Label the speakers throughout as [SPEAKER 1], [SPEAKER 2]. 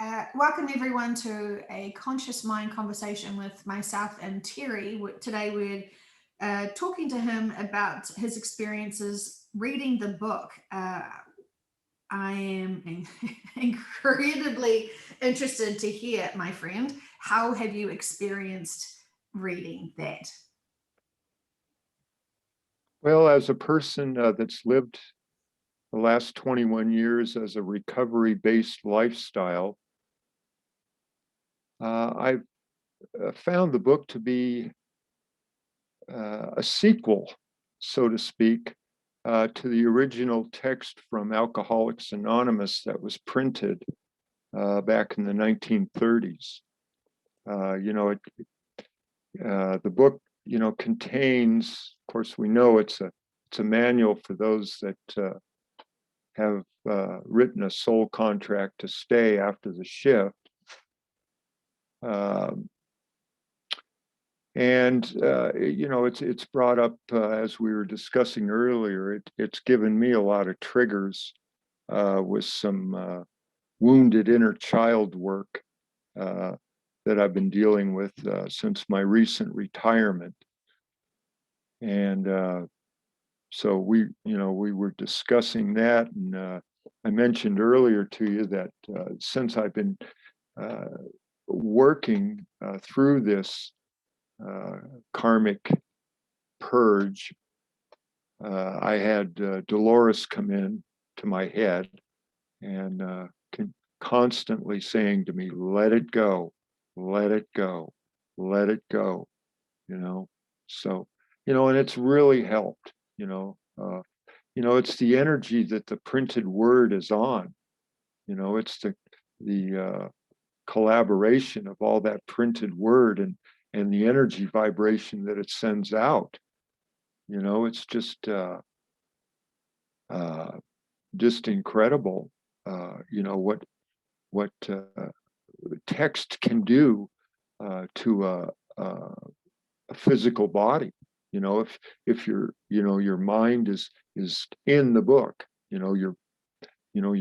[SPEAKER 1] Welcome everyone to a conscious mind conversation with myself and Terry. Today we're talking to him about his experiences reading the book. I am incredibly interested to hear, my friend, how have you experienced reading that?
[SPEAKER 2] Well, as a person that's lived the last 21 years as a recovery-based lifestyle, I've found the book to be a sequel, so to speak, to the original text from Alcoholics Anonymous that was printed back in the 1930s. The book, contains, of course, we know it's a manual for those that have written a soul contract to stay after the shift. It's brought up as we were discussing earlier. It's given me a lot of triggers with some wounded inner child work that I've been dealing with since my recent retirement. And so we were discussing that, and I mentioned earlier to you that since I've been working through this karmic purge, I had Dolores come in to my head and constantly saying to me, "Let it go, let it go, let it go," you know. So, and it's really helped, it's the energy that the printed word is on. It's the collaboration of all that printed word and the energy vibration that it sends out. It's just incredible. What text can do to a physical body. If your mind is in the book, your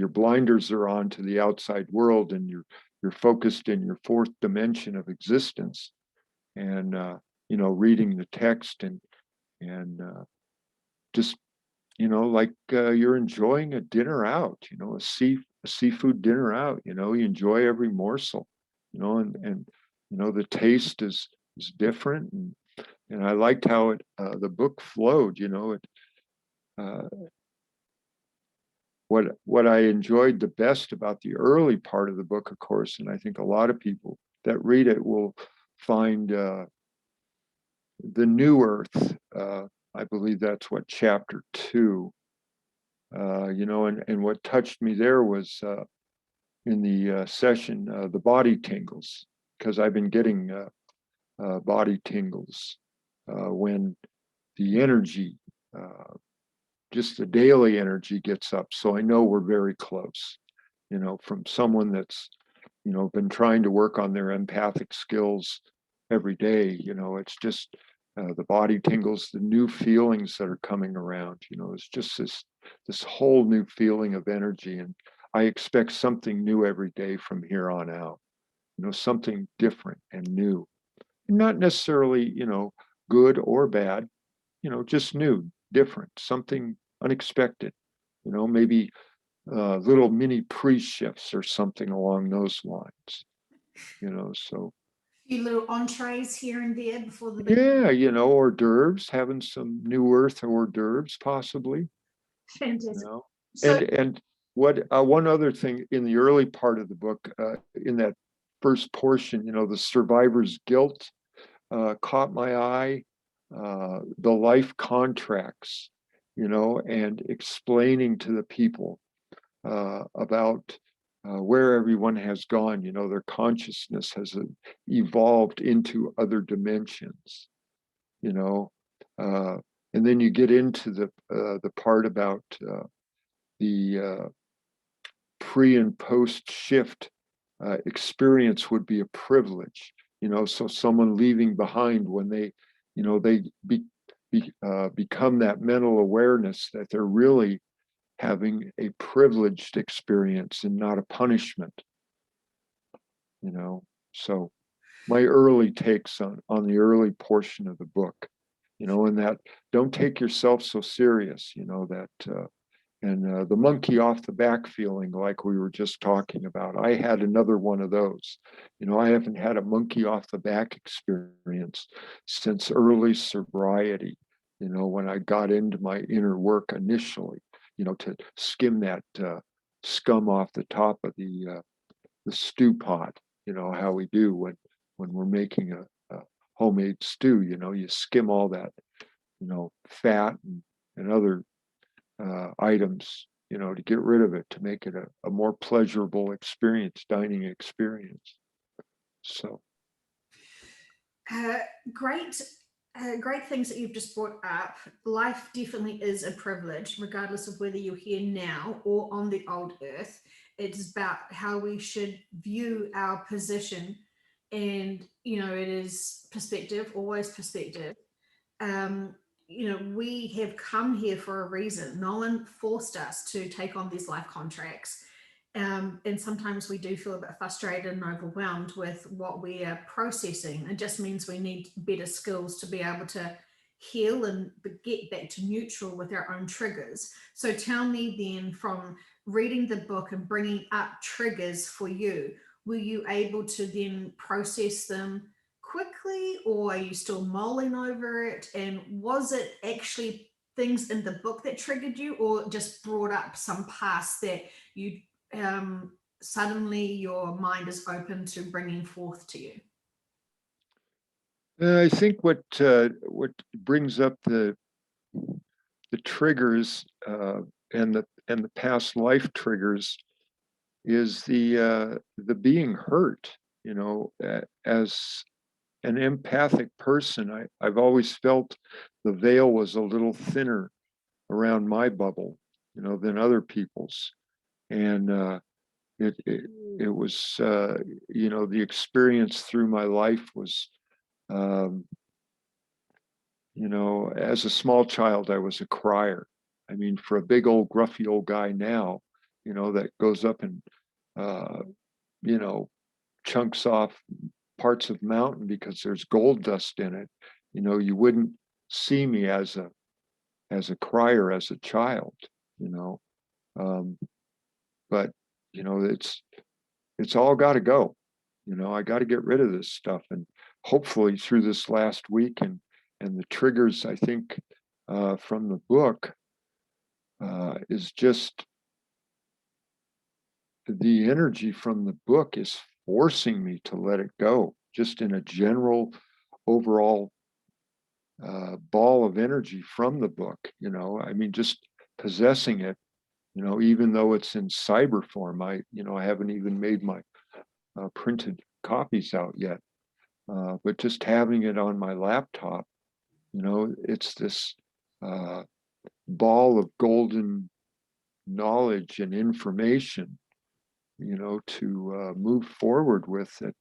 [SPEAKER 2] blinders are on to the outside world, and you're focused in your fourth dimension of existence, and reading the text and just like you're enjoying a dinner out, a seafood dinner out. You enjoy every morsel, and the taste is different, and I liked how the book flowed. Uh, what I enjoyed the best about the early part of the book, of course, and I think a lot of people that read it will find the new earth. I believe that's what chapter 2. And what touched me there was in the session, the body tingles, because I've been getting body tingles when the energy, just the daily energy gets up. So I know we're very close, from someone that's, been trying to work on their empathic skills every day. It's just the body tingles, the new feelings that are coming around. It's just this whole new feeling of energy, and I expect something new every day from here on out. Something different and new, not necessarily good or bad. Just new, different, something unexpected. Maybe little mini pre-shifts or something along those lines. So
[SPEAKER 1] A few little entrees here and there before the big
[SPEAKER 2] yeah, hors d'oeuvres, having some new earth hors d'oeuvres possibly. you
[SPEAKER 1] fantastic.
[SPEAKER 2] know
[SPEAKER 1] So
[SPEAKER 2] and what one other thing in the early part of the book, in that first portion, the survivor's guilt caught my eye. The life contracts, and explaining to the people about where everyone has gone. Their consciousness has evolved into other dimensions. You know, uh, and then you get into the part about the pre and post shift experience would be a privilege. So someone leaving behind, when they become that mental awareness that they're really having a privileged experience and not a punishment. you know. So my early takes on the early portion of the book, and that don't take yourself so serious, that and the monkey off the back feeling, like we were just talking about. I had another one of those. I haven't had a monkey off the back experience since early sobriety, when I got into my inner work initially, to skim that scum off the top of the stew pot, how we do when we're making a homemade stew, you skim all that, fat and other items, to get rid of it, to make it a more pleasurable experience, dining experience. So,
[SPEAKER 1] Uh, great, great things that you've just brought up. Life definitely is a privilege, regardless of whether you're here now or on the old earth. It's about how we should view our position. And, it is perspective, always perspective. um, we have come here for a reason. No one forced us to take on these life contracts. And sometimes we do feel a bit frustrated and overwhelmed with what we are processing. It just means we need better skills to be able to heal and get back to neutral with our own triggers. So tell me then, from reading the book and bringing up triggers for you, were you able to then process them quickly, or are you still mulling over it? And was it actually things in the book that triggered you, or just brought up some past that you suddenly your mind is open to bringing forth to you?
[SPEAKER 2] I think what brings up the triggers and the past life triggers is the being hurt. As an empathic person, I've always felt the veil was a little thinner around my bubble, than other people's, and it was the experience through my life was, um, as a small child, I was a crier. I mean, for a big old gruffy old guy now, that goes up and uh, you know chunks off parts of mountain because there's gold dust in it. You wouldn't see me as a crier as a child, you know. Um, but it's all got to go. I got to get rid of this stuff, and hopefully through this last week and the triggers, I think, from the book, is just the energy from the book is forcing me to let it go, just in a general overall ball of energy from the book. I mean, just possessing it, even though it's in cyber form. I haven't even made my printed copies out yet, but just having it on my laptop, it's this uh, ball of golden knowledge and information, to move forward with it.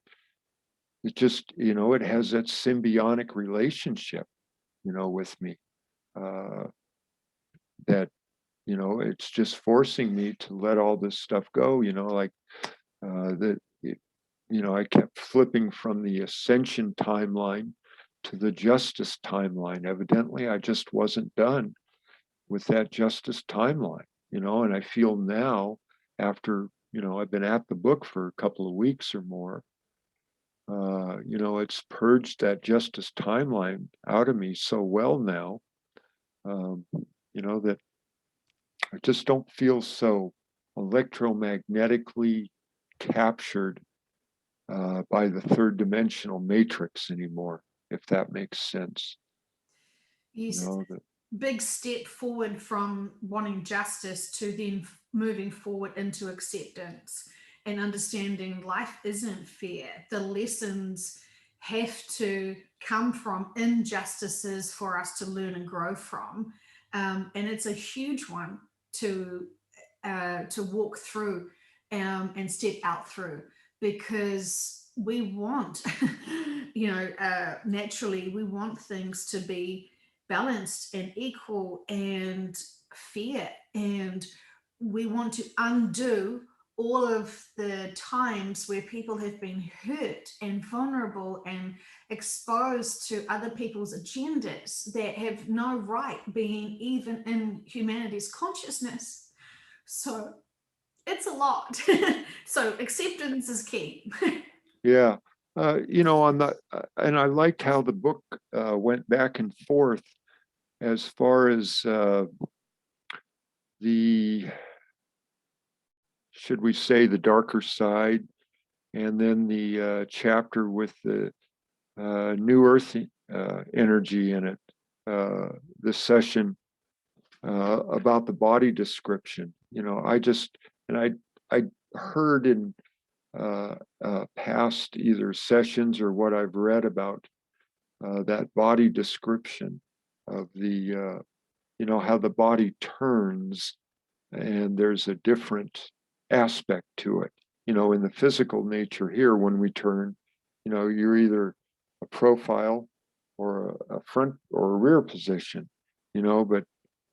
[SPEAKER 2] It just, it has that symbiotic relationship, with me, uh, that, it's just forcing me to let all this stuff go, like that, I kept flipping from the ascension timeline to the justice timeline. Evidently, I just wasn't done with that justice timeline, and I feel now, after, I've been at the book for a couple of weeks or more, it's purged that justice timeline out of me so well now, um, that I just don't feel so electromagnetically captured by the third dimensional matrix anymore, if that makes sense.
[SPEAKER 1] Yes,
[SPEAKER 2] That
[SPEAKER 1] big step forward from wanting justice to then moving forward into acceptance and understanding life isn't fair. The lessons have to come from injustices for us to learn and grow from. And it's a huge one to walk through, and step out through, because we want, naturally, we want things to be balanced and equal and fair. And we want to undo all of the times where people have been hurt and vulnerable and exposed to other people's agendas that have no right being even in humanity's consciousness. So it's a lot. So acceptance is key.
[SPEAKER 2] Yeah. On the and I liked how the book went back and forth as far as the, should we say, the darker side, and then the chapter with the new earth energy in it, the session about the body description. I heard in past either sessions or what I've read about that body description of the how the body turns, and there's a different aspect to it. In the physical nature here, when we turn, you're either a profile or a front or a rear position, but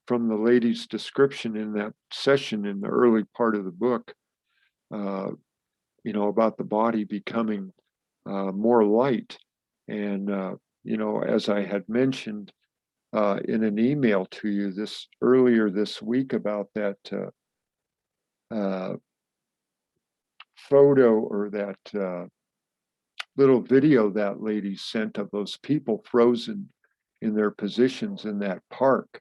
[SPEAKER 2] from the lady's description in that session in the early part of the book, about the body becoming more light. And, as I had mentioned in an email to you earlier this week about that photo, or that little video that lady sent of those people frozen in their positions in that park.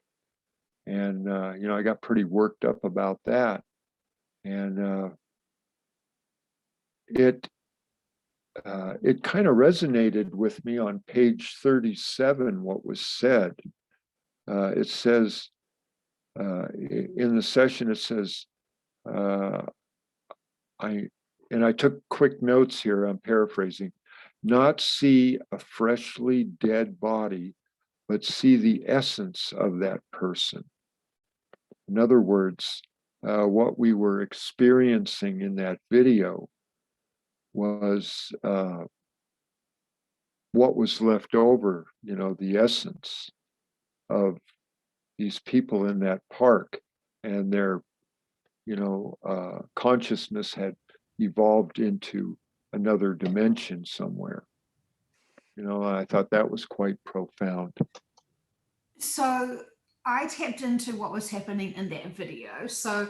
[SPEAKER 2] And, I got pretty worked up about that. And it kind of resonated with me on page 37, what was said. It says, in the session, it says, I took quick notes here, I'm paraphrasing, not see a freshly dead body, but see the essence of that person. In other words, what we were experiencing in that video was what was left over, the essence of these people in that park, and their, consciousness had evolved into another dimension somewhere. I thought that was quite profound.
[SPEAKER 1] So I tapped into what was happening in that video. So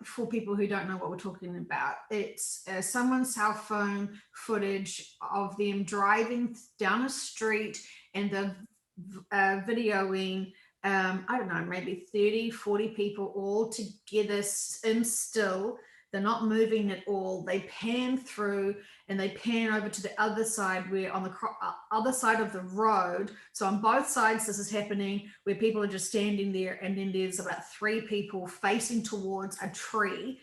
[SPEAKER 1] for people who don't know what we're talking about, it's someone's cell phone footage of them driving down a street, and the videoing, I don't know, maybe 30, 40 people all together in still. They're not moving at all. They pan through and they pan over to the other side, where on the other side of the road. So on both sides, this is happening, where people are just standing there, and then there's about 3 people facing towards a tree.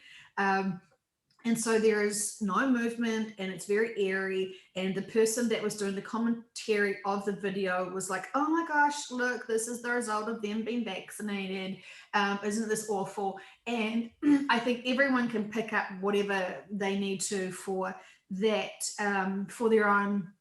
[SPEAKER 1] And so there is no movement, and it's very eerie. And the person that was doing the commentary of the video was like, oh my gosh, look, this is the result of them being vaccinated. Isn't this awful? And I think everyone can pick up whatever they need to for that, for their own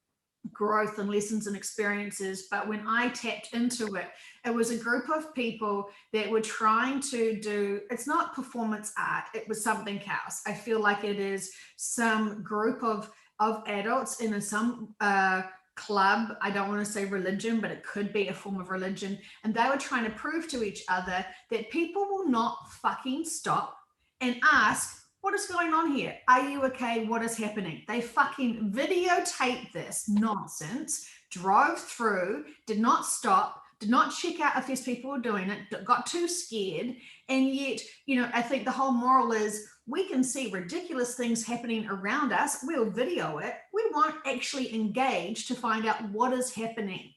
[SPEAKER 1] growth and lessons and experiences. But when I tapped into it, it was a group of people that were trying to do, it's not performance art, it was something else. I feel like it is some group of adults in some club. I don't want to say religion, but it could be a form of religion. And they were trying to prove to each other that people will not fucking stop and ask, what is going on here? Are you okay? What is happening? They fucking videotaped this nonsense, drove through, did not stop, did not check out if these people were doing it, got too scared. And yet, I think the whole moral is, we can see ridiculous things happening around us. We'll video it. We won't actually engage to find out what is happening.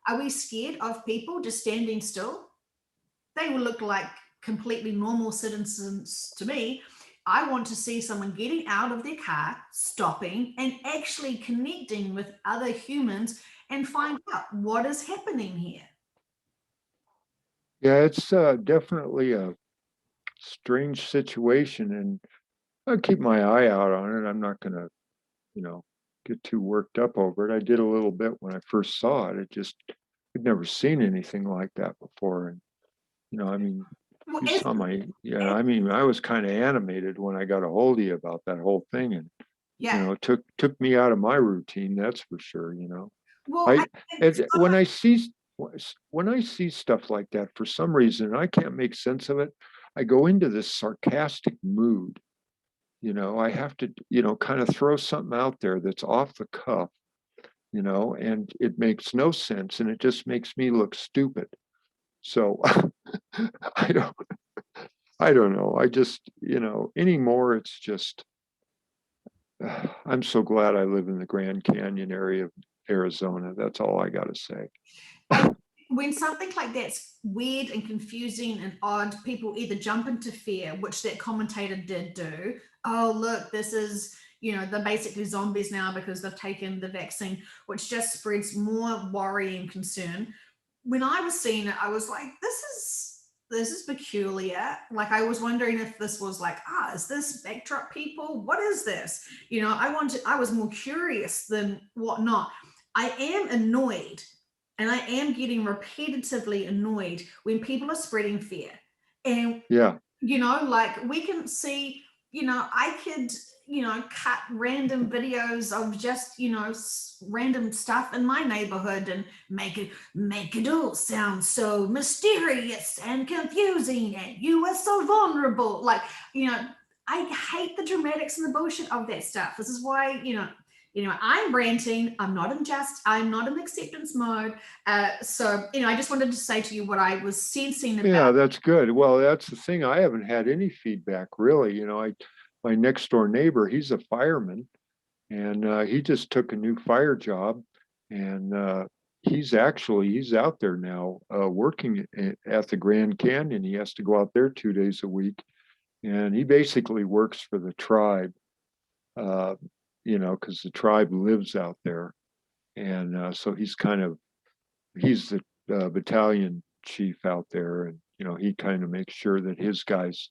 [SPEAKER 1] Are we scared of people just standing still? They will look like completely normal citizens to me. I want to see someone getting out of their car, stopping, and actually connecting with other humans and find out what is happening here.
[SPEAKER 2] Yeah, it's definitely a strange situation, and I'll keep my eye out on it. I'm not going to, get too worked up over it. I did a little bit when I first saw it. I'd never seen anything like that before. And, I mean,
[SPEAKER 1] Well,
[SPEAKER 2] You saw yeah, I mean, I was kind of animated when I got a hold of you about that whole thing. And,
[SPEAKER 1] yeah.
[SPEAKER 2] it took me out of my routine, that's for sure,
[SPEAKER 1] Well, I
[SPEAKER 2] I,
[SPEAKER 1] think so.
[SPEAKER 2] when I see stuff like that, for some reason, I can't make sense of it. I go into this sarcastic mood. I have to, kind of throw something out there that's off the cuff, and it makes no sense and it just makes me look stupid. So I don't, I don't know. I just, anymore, it's just, I'm so glad I live in the Grand Canyon area of Arizona. That's all I got to say.
[SPEAKER 1] I when something like that's weird and confusing and odd, people either jump into fear, which that commentator did do. Oh, look, this is, they're basically zombies now because they've taken the vaccine, which just spreads more worry and concern. When I was seeing it, I was like, this is peculiar. Like I was wondering if this was like, is this backdrop people? What is this? I was more curious than whatnot. I am annoyed, and I am getting repetitively annoyed when people are spreading fear. And,
[SPEAKER 2] Yeah.
[SPEAKER 1] like we can see, I could, cut random videos of just, random stuff in my neighborhood and make it all sound so mysterious and confusing, and you are so vulnerable. Like, I hate the dramatics and the bullshit of that stuff. This is why, I'm ranting. I'm not in acceptance mode. So, I just wanted to say to you what I was sensing about.
[SPEAKER 2] Yeah, that's good. Well, that's the thing. I haven't had any feedback really. My next door neighbor, he's a fireman, and he just took a new fire job, and he's out there now working at the Grand Canyon. He has to go out there 2 days a week, and he basically works for the tribe, uh, because the tribe lives out there, and so he's the battalion chief out there, and he kind of makes sure that his guys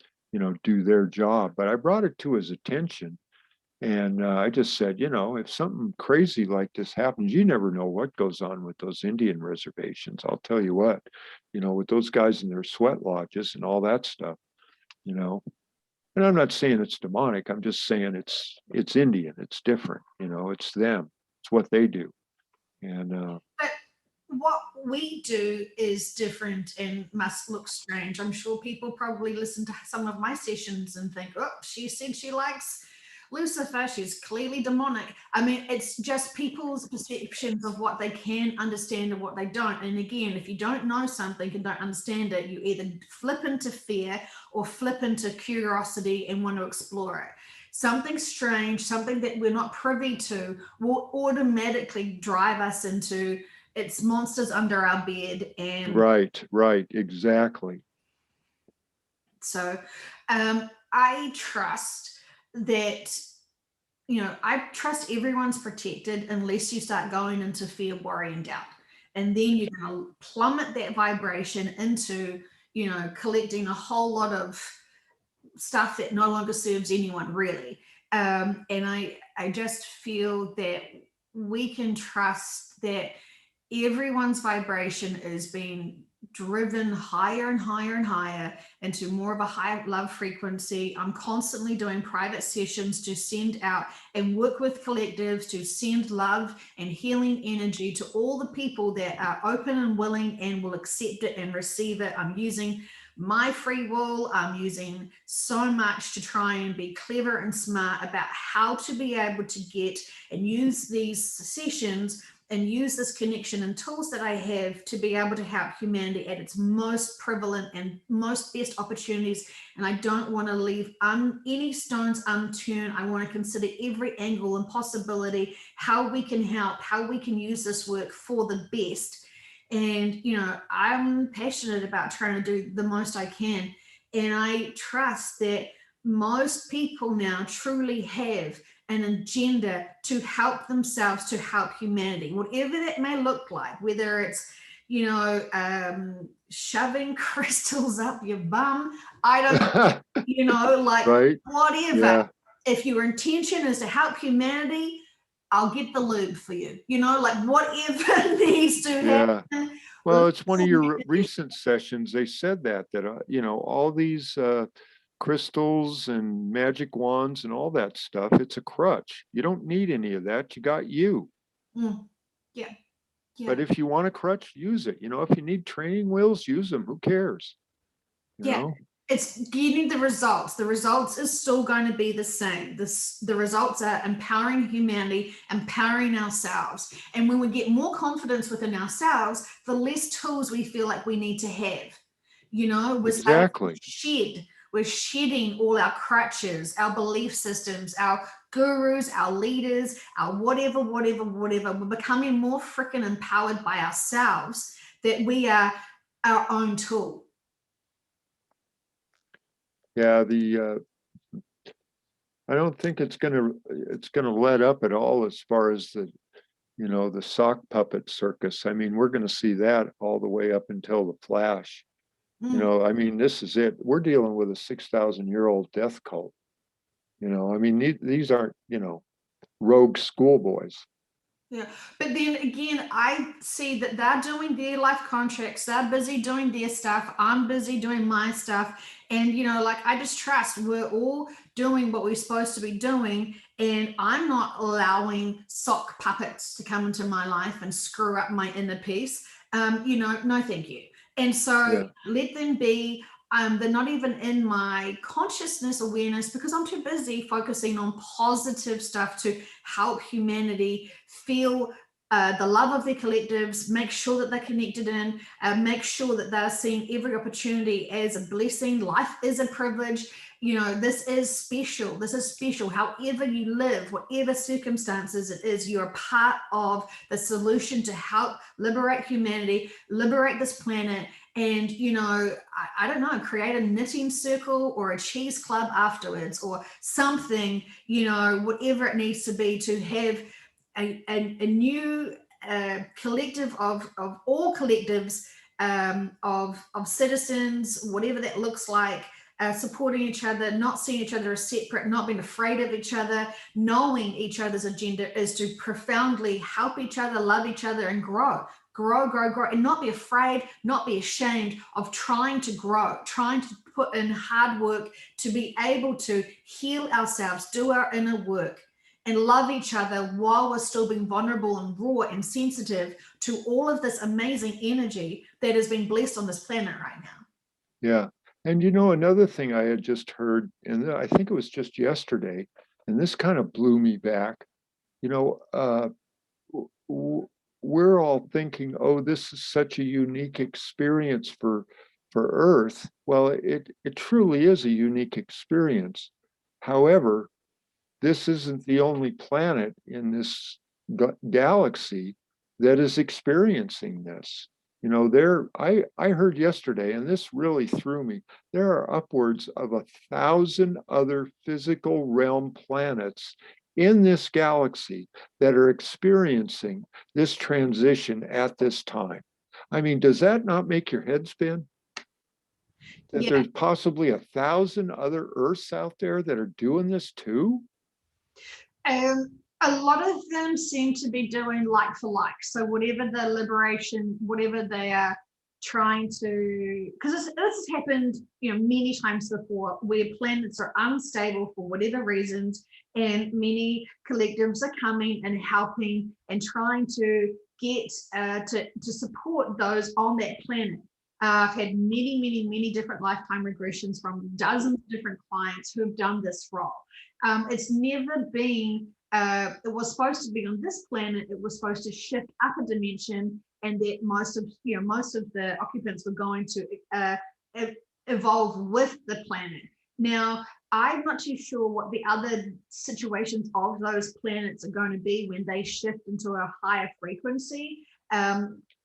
[SPEAKER 2] do their job. But I brought it to his attention, and I just said, if something crazy like this happens, you never know what goes on with those Indian reservations. I'll tell you what, with those guys in their sweat lodges and all that stuff, you know. And I'm not saying it's demonic. I'm just saying it's Indian. It's different. It's them. It's what they do. And
[SPEAKER 1] But what we do is different and must look strange. I'm sure people probably listen to some of my sessions and think, oh, she said she likes Lucifer. She's clearly demonic. I mean, it's just people's perceptions of what they can understand and what they don't. And again, if you don't know something and don't understand it, you either flip into fear or flip into curiosity and want to explore it. Something strange, something that we're not privy to, will automatically drive us into it's monsters under our bed. And
[SPEAKER 2] right, exactly.
[SPEAKER 1] so I trust that, I trust everyone's protected unless you start going into fear, worry, and doubt. And then you're going to plummet that vibration into, collecting a whole lot of stuff that no longer serves anyone really. And I just feel that we can trust that everyone's vibration is being driven higher and higher and higher into more of a high love frequency. I'm constantly doing private sessions to send out and work with collectives to send love and healing energy to all the people that are open and willing and will accept it and receive it. I'm using my free will. I'm using so much to try and be clever and smart about how to be able to get and use these sessions and use this connection and tools that I have to be able to help humanity at its most prevalent and most best opportunities. And I don't want to leave any stones unturned. I want to consider every angle and possibility, how we can help, how we can use this work for the best. And, I'm passionate about trying to do the most I can. And I trust that most people now truly have an agenda to help themselves, to help humanity, whatever that may look like, whether it's, shoving crystals up your bum. I don't, like
[SPEAKER 2] right.
[SPEAKER 1] whatever.
[SPEAKER 2] Yeah.
[SPEAKER 1] If your intention is to help humanity, I'll get the lube for you, like whatever needs to happen,
[SPEAKER 2] Well, it's one of your recent sessions. They said that you know, all these crystals and magic wands and all that stuff, it's a crutch. You don't need any of that. You got you.
[SPEAKER 1] Mm, yeah,
[SPEAKER 2] But
[SPEAKER 1] yeah.
[SPEAKER 2] if you want a crutch, use it. You know, if you need training wheels, use them. Who cares? You
[SPEAKER 1] Yeah,
[SPEAKER 2] know?
[SPEAKER 1] it's getting the results. The results is still going to be the same. The results are empowering humanity, empowering ourselves. And when we get more confidence within ourselves, the less tools we feel like we need to have. You know,
[SPEAKER 2] Exactly.
[SPEAKER 1] we're shedding all our crutches, our belief systems, our gurus, our leaders, our whatever, whatever, whatever. We're becoming more freaking empowered by ourselves that we are our own tool.
[SPEAKER 2] Yeah, I don't think it's gonna let up at all as far as the, you know, the sock puppet circus. I mean, we're gonna see that all the way up until the Flash. You
[SPEAKER 1] Mm.
[SPEAKER 2] know, I mean, this is it. We're dealing with a 6,000-year-old death cult. You know, I mean, these aren't, you know, rogue schoolboys.
[SPEAKER 1] Yeah, but then again, I see that they're doing their life contracts. They're busy doing their stuff. I'm busy doing my stuff. And, you know, like I just trust we're all doing what we're supposed to be doing. And I'm not allowing sock puppets to come into my life and screw up my inner peace. You know, no, thank you. And so
[SPEAKER 2] Yeah.
[SPEAKER 1] let them be. They're not even in my consciousness awareness because I'm too busy focusing on positive stuff to help humanity feel the love of their collectives, make sure that they're connected in, make sure that they're seeing every opportunity as a blessing. Life is a privilege. You know, this is special. This is special. However you live, whatever circumstances it is, you're a part of the solution to help liberate humanity, liberate this planet, and you know, I don't know, create a knitting circle or a cheese club afterwards or something, you know, whatever it needs to be to have a new collective of all collectives, of citizens, whatever that looks like, supporting each other, not seeing each other as separate, not being afraid of each other, knowing each other's agenda is to profoundly help each other, love each other, and grow, and not be afraid, not be ashamed of trying to grow, trying to put in hard work to be able to heal ourselves, do our inner work, and love each other while we're still being vulnerable and raw and sensitive to all of this amazing energy that has been blessed on this planet right now.
[SPEAKER 2] Yeah. And you know, another thing I had just heard, and I think it was just yesterday, and this kind of blew me back. You know, we're all thinking, oh, this is such a unique experience for Earth. Well, it truly is a unique experience. However, this isn't the only planet in this galaxy that is experiencing this. You know, I heard yesterday, and this really threw me, there are upwards of 1,000 other physical realm planets in this galaxy that are experiencing this transition at this time. I mean, does that not make your head spin? That
[SPEAKER 1] Yeah.
[SPEAKER 2] there's possibly 1,000 other Earths out there that are doing this too?
[SPEAKER 1] A lot of them seem to be doing like for like. So whatever the liberation, whatever they are trying to, because this has happened, you know, many times before, where planets are unstable for whatever reasons, and many collectives are coming and helping and trying to get to support those on that planet. I've had many different lifetime regressions from dozens of different clients who have done this role. It's never been, it was supposed to be on this planet, it was supposed to shift up a dimension, and that most of, you know, most of the occupants were going to evolve with the planet. Now, I'm not too sure what the other situations of those planets are going to be when they shift into a higher frequency.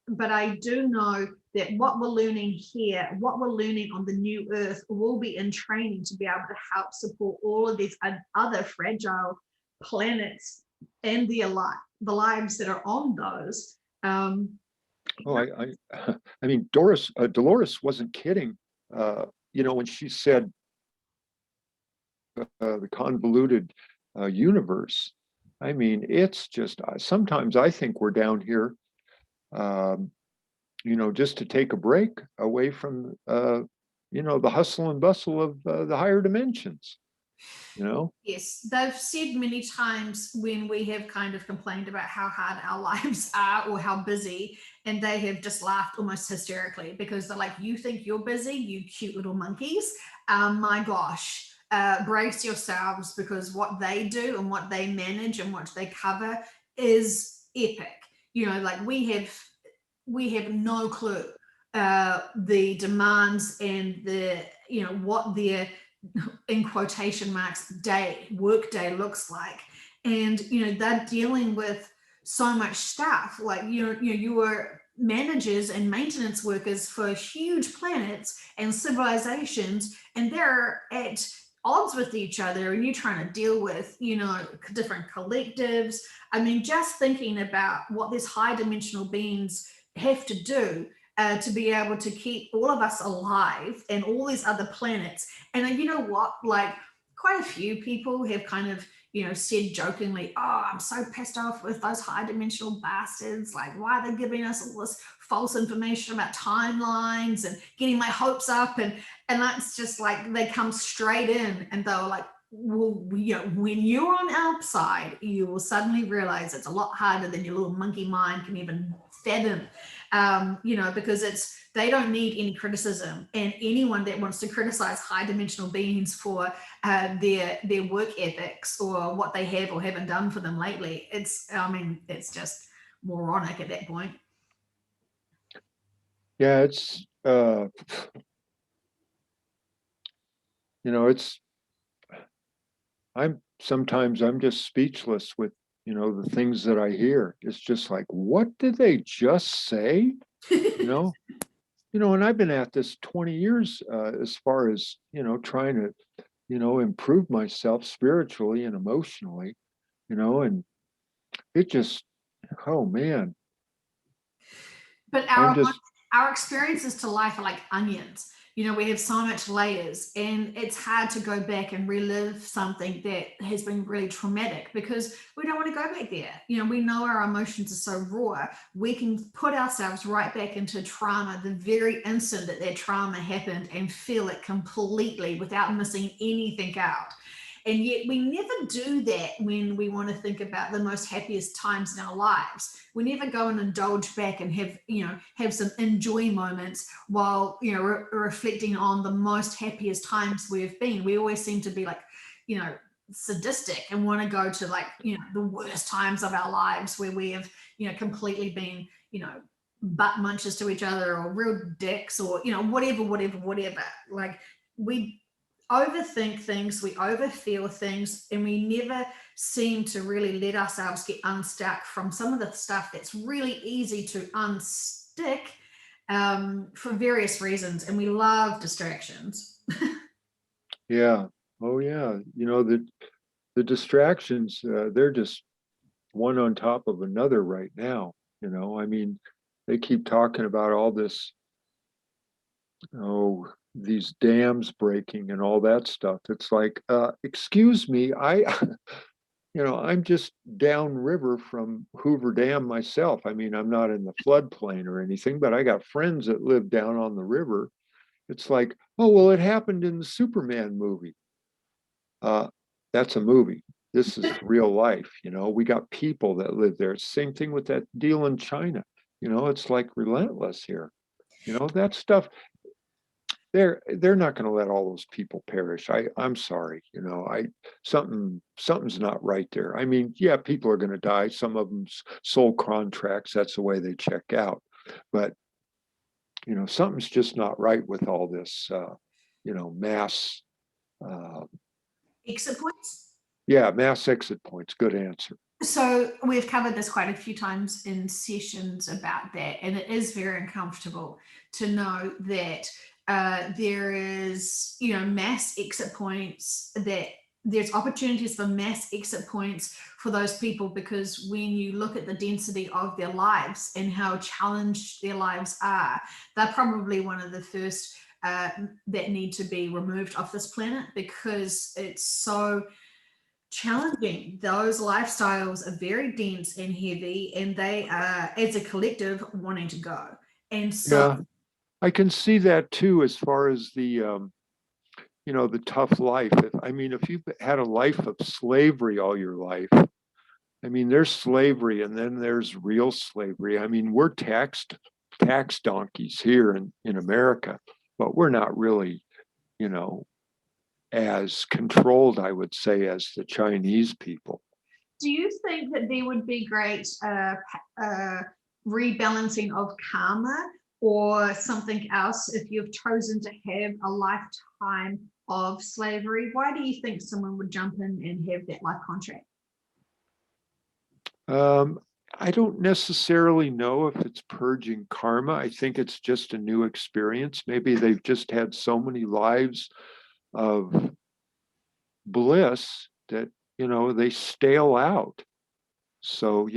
[SPEAKER 1] But I do know that what we're learning here, what we're learning on the new Earth, will be in training to be able to help support all of these other fragile planets and the lives that are on those.
[SPEAKER 2] Oh, I mean, Dolores wasn't kidding. You know, when she said the convoluted universe. I mean, it's just sometimes I think we're down here, um, just to take a break away from, the hustle and bustle of the higher dimensions, you know?
[SPEAKER 1] Yes, they've said many times when we have kind of complained about how hard our lives are or how busy, and they have just laughed almost hysterically because they're like, "You think you're busy, you cute little monkeys? My gosh, brace yourselves because what they do and what they manage and what they cover is epic." Like we have no clue the demands and what their in quotation marks work day looks like. And they're dealing with so much stuff, like you are managers and maintenance workers for huge planets and civilizations, and they're at odds with each other, and you're trying to deal with different collectives. I mean, just thinking about what these high dimensional beings have to do to be able to keep all of us alive and all these other planets. And then, you know what? Like, quite a few people have kind of, said jokingly, "Oh, I'm so pissed off with those high dimensional bastards. Like, why are they giving us all this false information about timelines and getting my hopes up?" And that's just like they come straight in and they're like, "Well, when you're on our side, you will suddenly realize it's a lot harder than your little monkey mind can even fathom." Because they don't need any criticism, and anyone that wants to criticize high dimensional beings for their work ethics or what they have or haven't done for them lately, it's just moronic at that point.
[SPEAKER 2] Yeah, it's I'm just speechless with, the things that I hear. It's just like, what did they just say? You know, and I've been at this 20 years, as far as, trying to, improve myself spiritually and emotionally, and it just, oh man,
[SPEAKER 1] But
[SPEAKER 2] I'm
[SPEAKER 1] our
[SPEAKER 2] just,
[SPEAKER 1] our experiences to life are like onions. We have so much layers, and it's hard to go back and relive something that has been really traumatic because we don't want to go back there. We know our emotions are so raw. We can put ourselves right back into trauma the very instant that trauma happened and feel it completely without missing anything out. And yet we never do that when we want to think about the most happiest times in our lives. We never go and indulge back and have some enjoy moments while, reflecting on the most happiest times we've been. We always seem to be like, sadistic and want to go to like, the worst times of our lives where we have, completely been, butt munches to each other or real dicks or, whatever. Like we overthink things, we overfeel things, and we never seem to really let ourselves get unstuck from some of the stuff that's really easy to unstick for various reasons. And we love distractions.
[SPEAKER 2] yeah, oh yeah, the distractions, they're just one on top of another right now. I mean, they keep talking about all this, these dams breaking and all that stuff. It's like, excuse me, I'm just downriver from Hoover Dam myself. I mean, I'm not in the floodplain or anything, but I got friends that live down on the river. It's like, oh, well, it happened in the Superman movie. Uh, that's a movie. This is real life. We got people that live there. Same thing with that deal in China. It's like relentless here. That stuff, they're not going to let all those people perish. I'm sorry, I something's not right there. I mean, yeah, people are going to die. Some of them's soul contracts. That's the way they check out. But something's just not right with all this. Mass. Uh,
[SPEAKER 1] Exit points.
[SPEAKER 2] yeah, mass exit points. Good answer.
[SPEAKER 1] So we've covered this quite a few times in sessions about that, and it is very uncomfortable to know that there is, mass exit points, that there's opportunities for mass exit points for those people, because when you look at the density of their lives and how challenged their lives are, they're probably one of the first that need to be removed off this planet because it's so challenging. Those lifestyles are very dense and heavy, and they are, as a collective, wanting to go. And so,
[SPEAKER 2] Yeah, I can see that too, as far as the tough life. If you've had a life of slavery all your life, there's slavery and then there's real slavery. We're tax donkeys here in America, but we're not really, you know, as controlled, I would say, as the Chinese people.
[SPEAKER 1] do you think that there would be great rebalancing of karma or something else if you've chosen to have a lifetime of slavery? Why do you think someone would jump in and have that life contract?
[SPEAKER 2] Um, I don't necessarily know if it's purging karma. I think it's just a new experience. Maybe they've just had so many lives of bliss that, they stale out. So,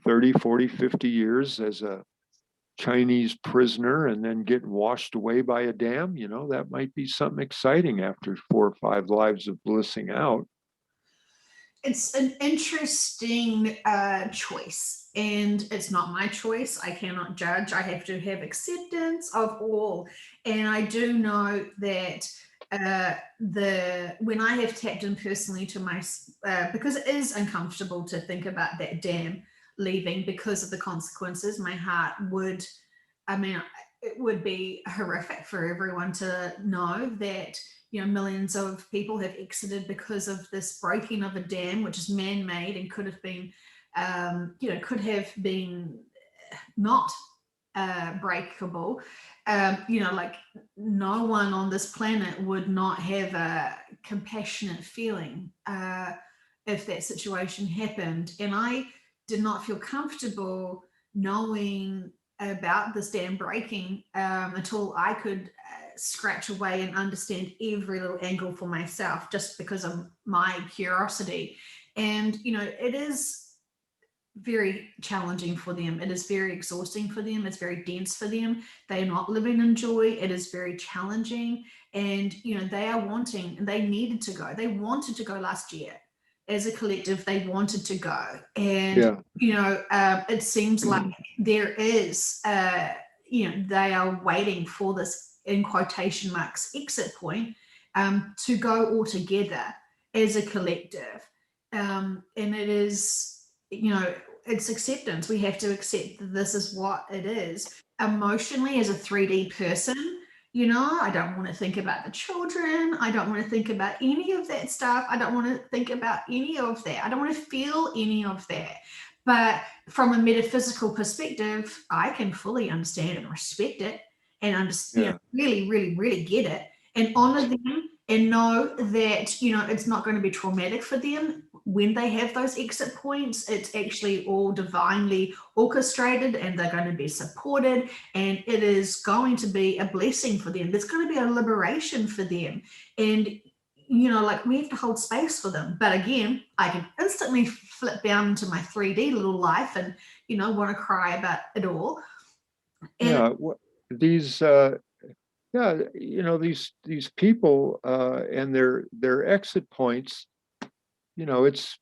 [SPEAKER 2] 30, 40, 50 years as a Chinese prisoner and then getting washed away by a dam, that might be something exciting after 4 or 5 lives of blissing out.
[SPEAKER 1] It's an interesting choice, and it's not my choice. I cannot judge. I have to have acceptance of all, and I do know that the when I have tapped in personally to my because it is uncomfortable to think about that dam leaving because of the consequences. My heart would, I mean, it would be horrific for everyone to know that millions of people have exited because of this breaking of a dam, which is man-made and could have been, could have been not breakable. Like no one on this planet would not have a compassionate feeling if that situation happened. And I did not feel comfortable knowing about this dam breaking until I could scratch away and understand every little angle for myself just because of my curiosity. And, it is very challenging for them. It is very exhausting for them. It's very dense for them. They are not living in joy. It is very challenging. And, they are wanting, and they needed to go. They wanted to go last year. As a collective, they wanted to go. And,
[SPEAKER 2] Yeah.
[SPEAKER 1] it seems like there is, they are waiting for this, in quotation marks, exit point to go all together as a collective. And it is, it's acceptance. We have to accept that this is what it is. Emotionally, as a 3D person, I don't want to think about the children. I don't want to think about any of that stuff. I don't want to think about any of that. I don't want to feel any of that. But from a metaphysical perspective, I can fully understand and respect it and understand, really, really, really get it and honor them and know that, it's not going to be traumatic for them when they have those exit points. It's actually all divinely orchestrated and they're going to be supported and it is going to be a blessing for them. There's going to be a liberation for them. And like we have to hold space for them. But again, I can instantly flip down into my 3D little life and, want to cry about it all. And
[SPEAKER 2] These these people and their exit points, it's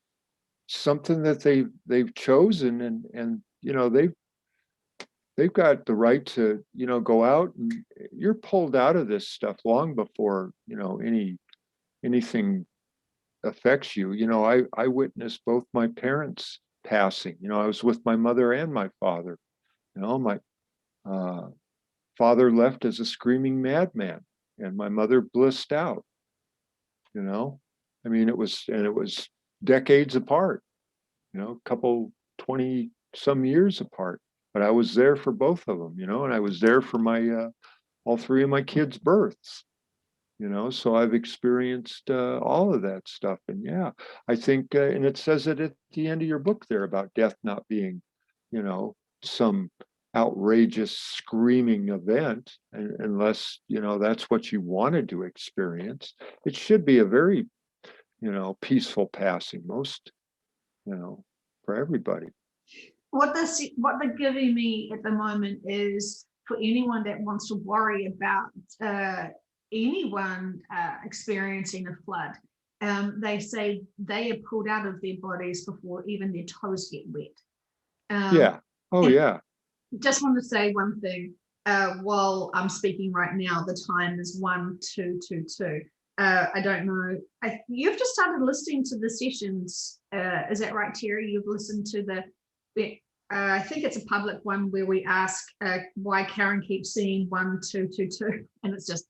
[SPEAKER 2] something that they've chosen, and they've got the right to go out, and you're pulled out of this stuff long before anything affects you. I witnessed both my parents passing. I was with my mother and my father. My father left as a screaming madman, and my mother blissed out. It was decades apart. A couple 20 some years apart. But I was there for both of them. And I was there for my all 3 of my kids' births. So I've experienced all of that stuff. And yeah, I think, and it says it at the end of your book there about death not being, some outrageous screaming event, unless, that's what you wanted to experience. It should be a very, peaceful passing, most, for everybody.
[SPEAKER 1] What they're giving me at the moment is for anyone that wants to worry about anyone experiencing a flood. They say they are pulled out of their bodies before even their toes get wet.
[SPEAKER 2] Yeah. Oh, yeah.
[SPEAKER 1] just want to say one thing. While I'm speaking right now, the time is 1222. I don't know. You've just started listening to the sessions. Is that right, Terry? You've listened to I think it's a public one where we ask why Karen keeps seeing 1222, and it's just,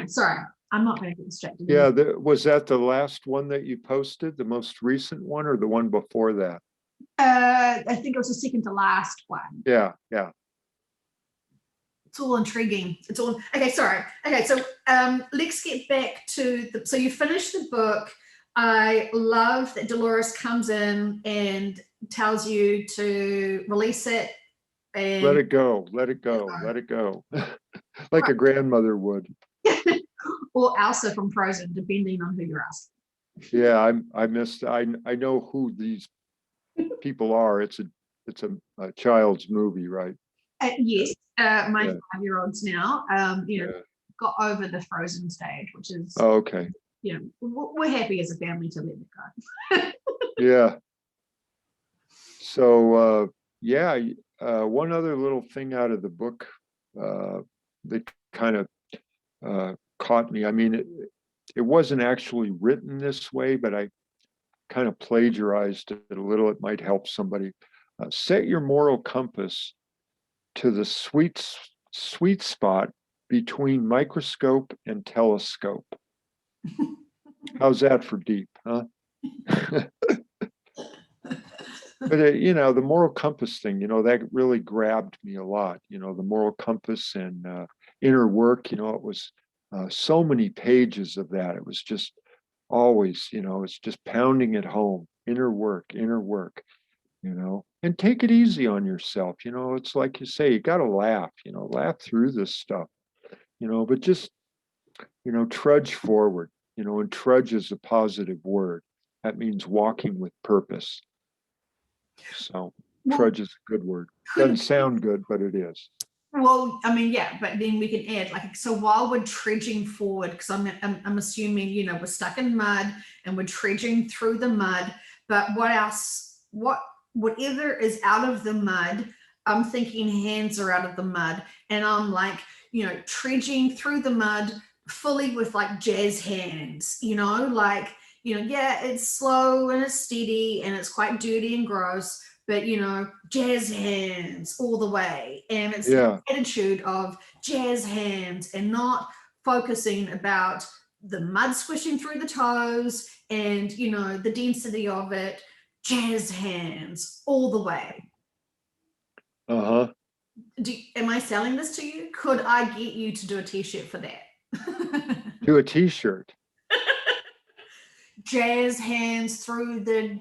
[SPEAKER 1] sorry, I'm not going to get distracted.
[SPEAKER 2] Yeah, was that the last one that you posted, the most recent one, or the one before that?
[SPEAKER 1] I think it was the second to last one.
[SPEAKER 2] Yeah.
[SPEAKER 1] It's all intriguing. It's all okay. Sorry. Okay, so let's get back to so you finished the book. I love that Dolores comes in and tells you to release it and
[SPEAKER 2] Let it go. Let it go. Let it go. Like a grandmother would.
[SPEAKER 1] or Elsa from Frozen, depending on who you're asking.
[SPEAKER 2] Yeah, I know who these people are. It's a child's movie, right?
[SPEAKER 1] Yes, my 5-year-olds now, got over the Frozen stage, which is
[SPEAKER 2] okay.
[SPEAKER 1] We're happy as a family to let it
[SPEAKER 2] go. Yeah. So one other little thing out of the book that kind of caught me. I mean, it wasn't actually written this way, but I kind of plagiarized it a little. It might help somebody. Set your moral compass to the sweet spot between microscope and telescope. How's that for deep, huh? But the moral compass thing, that really grabbed me a lot. The moral compass and inner work. It was so many pages of that. It was just always, it's just pounding it home. Inner work, and take it easy on yourself. It's like you say, you got to laugh. Laugh through this stuff. But just trudge forward. And trudge is a positive word. That means walking with purpose. So trudge is a good word. Doesn't sound good, but it is.
[SPEAKER 1] Well, I mean, yeah, but then we can add so while we're trudging forward, because I'm assuming we're stuck in mud and we're trudging through the mud. But what else? Whatever is out of the mud, I'm thinking hands are out of the mud, and I'm like trudging through the mud fully with like jazz hands. It's slow and it's steady and it's quite dirty and gross, but jazz hands all the way. And it's the attitude of jazz hands and not focusing about the mud squishing through the toes and the density of it. Jazz hands all the way. Am I selling this to you? Could I get you to do a t-shirt for that?
[SPEAKER 2] Do a t-shirt.
[SPEAKER 1] Jazz hands through the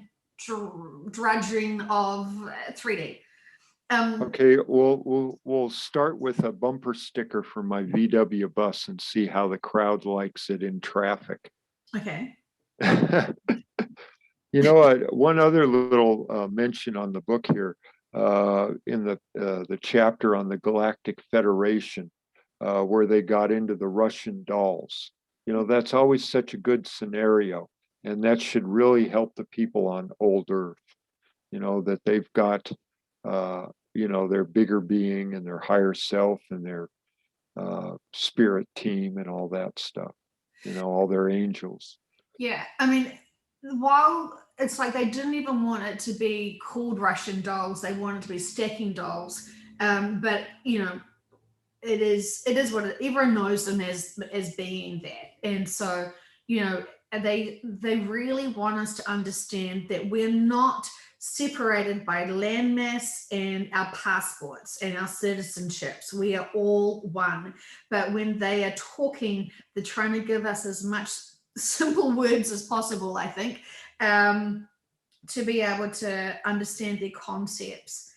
[SPEAKER 1] drudging of 3D.
[SPEAKER 2] Okay, we'll start with a bumper sticker for my VW bus and see how the crowd likes it in traffic.
[SPEAKER 1] Okay.
[SPEAKER 2] One other little mention on the book here, in the chapter on the Galactic Federation, where they got into the Russian dolls. That's always such a good scenario, and that should really help the people on old Earth. That they've got their bigger being and their higher self and their spirit team and all that stuff. All their angels.
[SPEAKER 1] Yeah, I mean, while it's like they didn't even want it to be called Russian dolls, they wanted to be stacking dolls. But it is what everyone knows them as being that, and so they really want us to understand that we're not separated by landmass and our passports and our citizenships. We are all one. But when they are talking, they're trying to give us as much simple words as possible, I think, to be able to understand their concepts.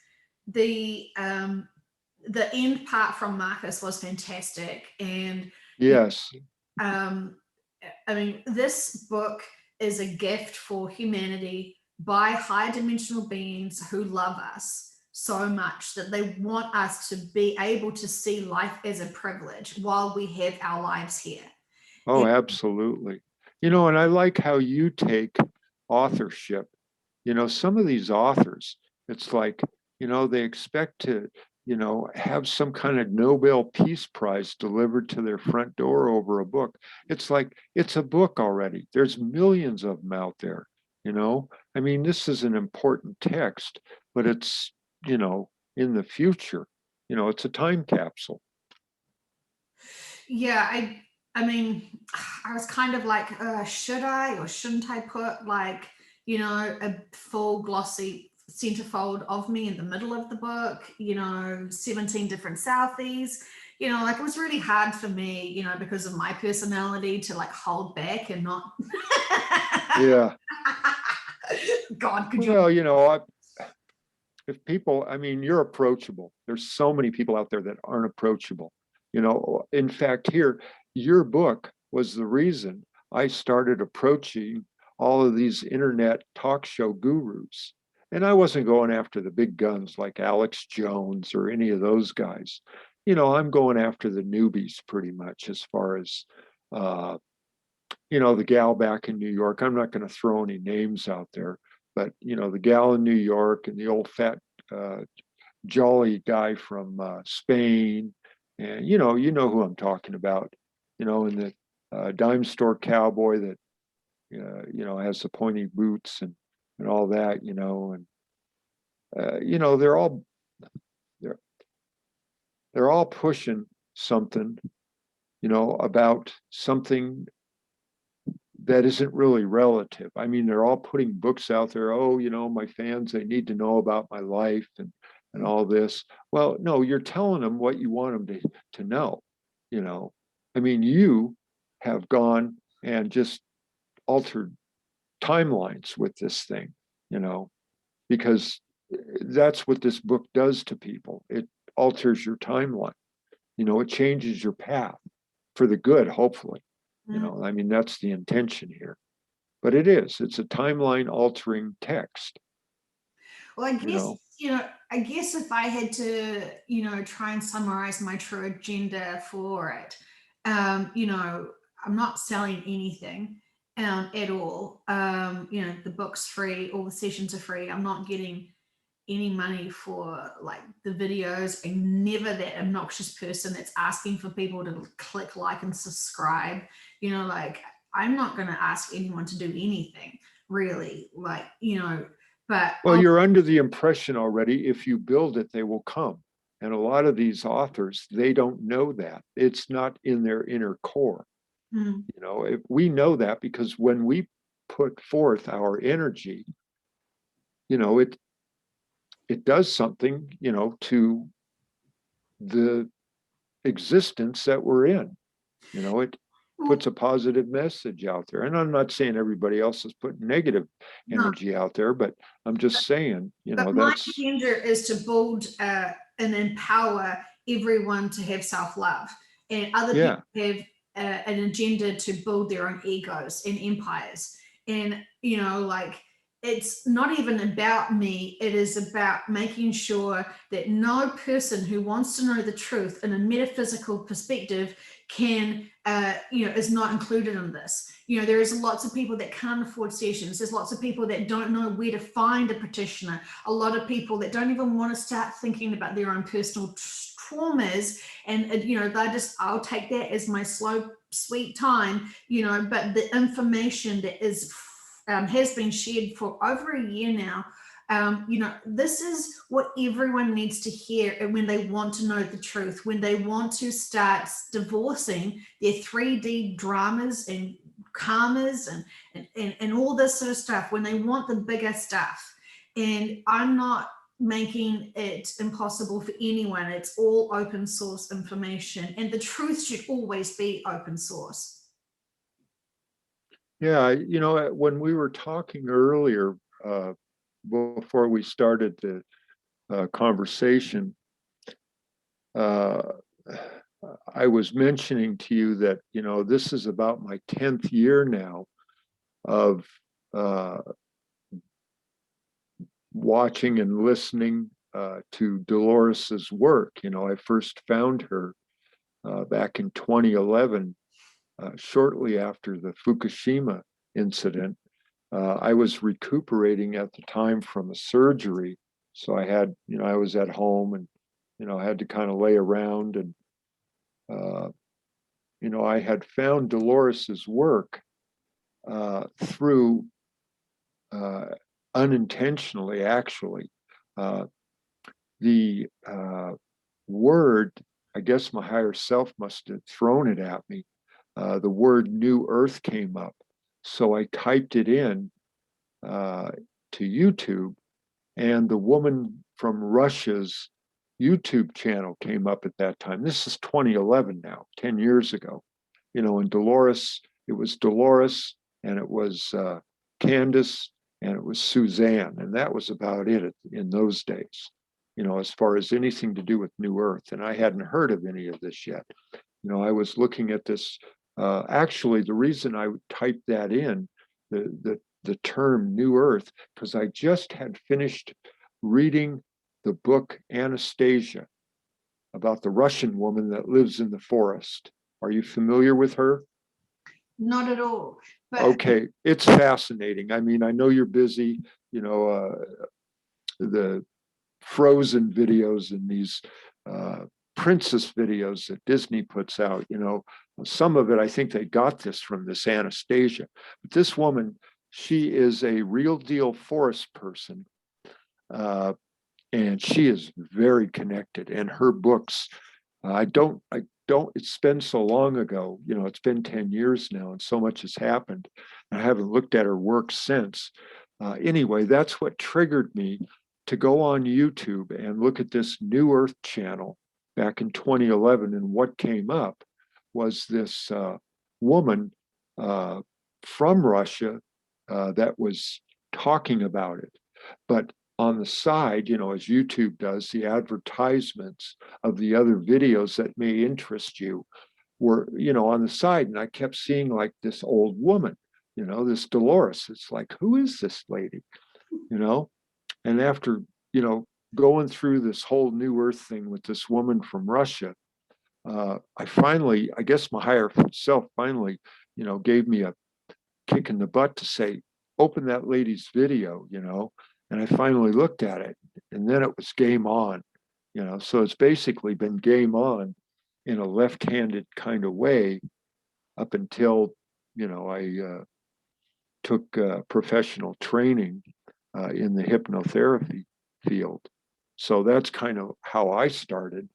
[SPEAKER 1] The end part from Marcus was fantastic. And
[SPEAKER 2] yes,
[SPEAKER 1] I mean, this book is a gift for humanity by high dimensional beings who love us so much that they want us to be able to see life as a privilege while we have our lives here.
[SPEAKER 2] Oh, absolutely. And I like how you take authorship. Some of these authors, it's like, they expect to have some kind of Nobel Peace Prize delivered to their front door over a book. It's like, it's a book already. There's millions of them out there, I mean, this is an important text, but it's, in the future, it's a time capsule.
[SPEAKER 1] Yeah, I mean, I was kind of like, should I or shouldn't I put like, a full glossy centerfold of me in the middle of the book, 17 different Southies, like it was really hard for me, because of my personality to like hold back and not.
[SPEAKER 2] Yeah.
[SPEAKER 1] God, could you?
[SPEAKER 2] Well, if people, I mean, you're approachable. There's so many people out there that aren't approachable. In fact, here, your book was the reason I started approaching all of these internet talk show gurus. And I wasn't going after the big guns like Alex Jones or any of those guys. I'm going after the newbies pretty much, as far as, the gal back in New York. I'm not going to throw any names out there, but, the gal in New York and the old fat, jolly guy from Spain. And, who I'm talking about, and the dime store cowboy that, has the pointy boots and all that, and, they're, they're all pushing something, about something that isn't really relative. I mean, they're all putting books out there. Oh, my fans, they need to know about my life and all this. Well, no, you're telling them what you want them to know. I mean, you have gone and just altered timelines with this thing, because that's what this book does to people. It alters your timeline. It changes your path for the good, hopefully. I mean, that's the intention here. But it's a timeline altering text.
[SPEAKER 1] Well, I guess if I had to, try and summarize my true agenda for it, I'm not selling anything at all. The book's free, all the sessions are free. I'm not getting any money for like the videos. I'm never that obnoxious person that's asking for people to click like and subscribe. Like I'm not going to ask anyone to do anything really, like, but
[SPEAKER 2] well, you're under the impression already, if you build it, they will come. And a lot of these authors, they don't know that. It's not in their inner core. If we know that, because when we put forth our energy, it does something, to the existence that we're in. It puts a positive message out there. And I'm not saying everybody else is putting negative energy out there, but I'm just saying,
[SPEAKER 1] but my agenda is to build and empower everyone to have self-love, and other people have an agenda to build their own egos and empires. And like, it's not even about me. It is about making sure that no person who wants to know the truth in a metaphysical perspective can, is not included in this. There is lots of people that can't afford sessions. There's lots of people that don't know where to find a practitioner. A lot of people that don't even want to start thinking about their own personal traumas. And, I'll take that as my slow, sweet time, but the information that is has been shared for over a year now. This is what everyone needs to hear when they want to know the truth, when they want to start divorcing their 3D dramas and karmas and all this sort of stuff, when they want the bigger stuff. And I'm not making it impossible for anyone. It's all open source information, and the truth should always be open source.
[SPEAKER 2] Yeah, when we were talking earlier, before we started the conversation, I was mentioning to you that, this is about my 10th year now of watching and listening to Dolores's work. I first found her back in 2011. Shortly after the Fukushima incident. I was recuperating at the time from a surgery. So I had, I was at home and I had to kind of lay around and, uh, I had found Dolores's work through uh, unintentionally, actually. Uh, the word, I guess my higher self must have thrown it at me. The word New Earth came up. So I typed it in to YouTube, and the woman from Russia's YouTube channel came up at that time. This is 2011 now, 10 years ago. And Dolores, it was Dolores, and it was Candace, and it was Suzanne. And that was about it in those days, as far as anything to do with New Earth. And I hadn't heard of any of this yet. I was looking at this. Actually, the reason I typed that in, the term New Earth, because I just had finished reading the book Anastasia about the Russian woman that lives in the forest. Are you familiar with her?
[SPEAKER 1] Not at all. But
[SPEAKER 2] Okay, it's fascinating. I mean, I know you're busy, the Frozen videos and these princess videos that Disney puts out, some of it, I think they got this from this Anastasia. But this woman, she is a real deal forest person. And she is very connected. And her books, I don't, it's been so long ago, it's been 10 years now, and so much has happened. I haven't looked at her work since. Anyway, that's what triggered me to go on YouTube and look at this New Earth channel back in 2011. And what came up was this woman from Russia that was talking about it. But on the side, as YouTube does, the advertisements of the other videos that may interest you were, on the side. And I kept seeing like this old woman, this Dolores. It's like, who is this lady? And after, going through this whole New Earth thing with this woman from Russia, I guess my higher self finally, gave me a kick in the butt to say, open that lady's video, and I finally looked at it, and then it was game on, so it's basically been game on in a left-handed kind of way up until, I took professional training in the hypnotherapy field. So that's kind of how I started,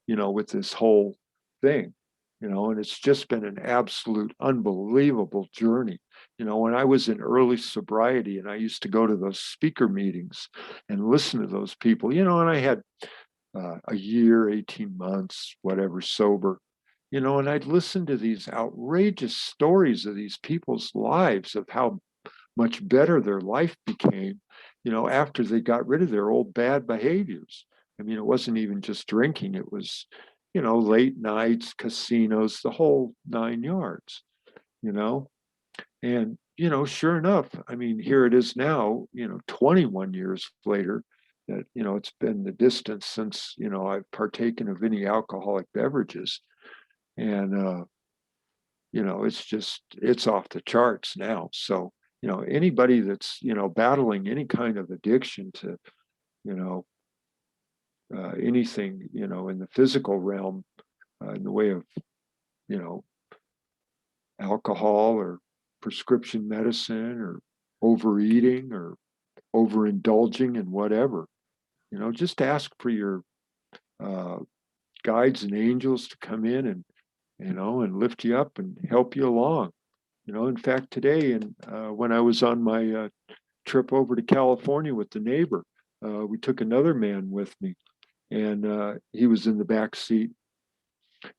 [SPEAKER 2] with this whole thing, and it's just been an absolute unbelievable journey. When I was in early sobriety and I used to go to those speaker meetings and listen to those people, and I had a year, 18 months, whatever, sober, and I'd listen to these outrageous stories of these people's lives, of how much better their life became, after they got rid of their old bad behaviors. I mean, it wasn't even just drinking, it was, late nights, casinos, the whole 9 yards, and, sure enough, I mean, here it is now, 21 years later, that, it's been the distance since, I've partaken of any alcoholic beverages. And, it's off the charts now. So, anybody that's, battling any kind of addiction to, anything, in the physical realm, in the way of, you know, alcohol or prescription medicine or overeating or overindulging in whatever, just ask for your uh, guides and angels to come in and, and lift you up and help you along. In fact, today, and when I was on my trip over to California with the neighbor, we took another man with me, and he was in the back seat,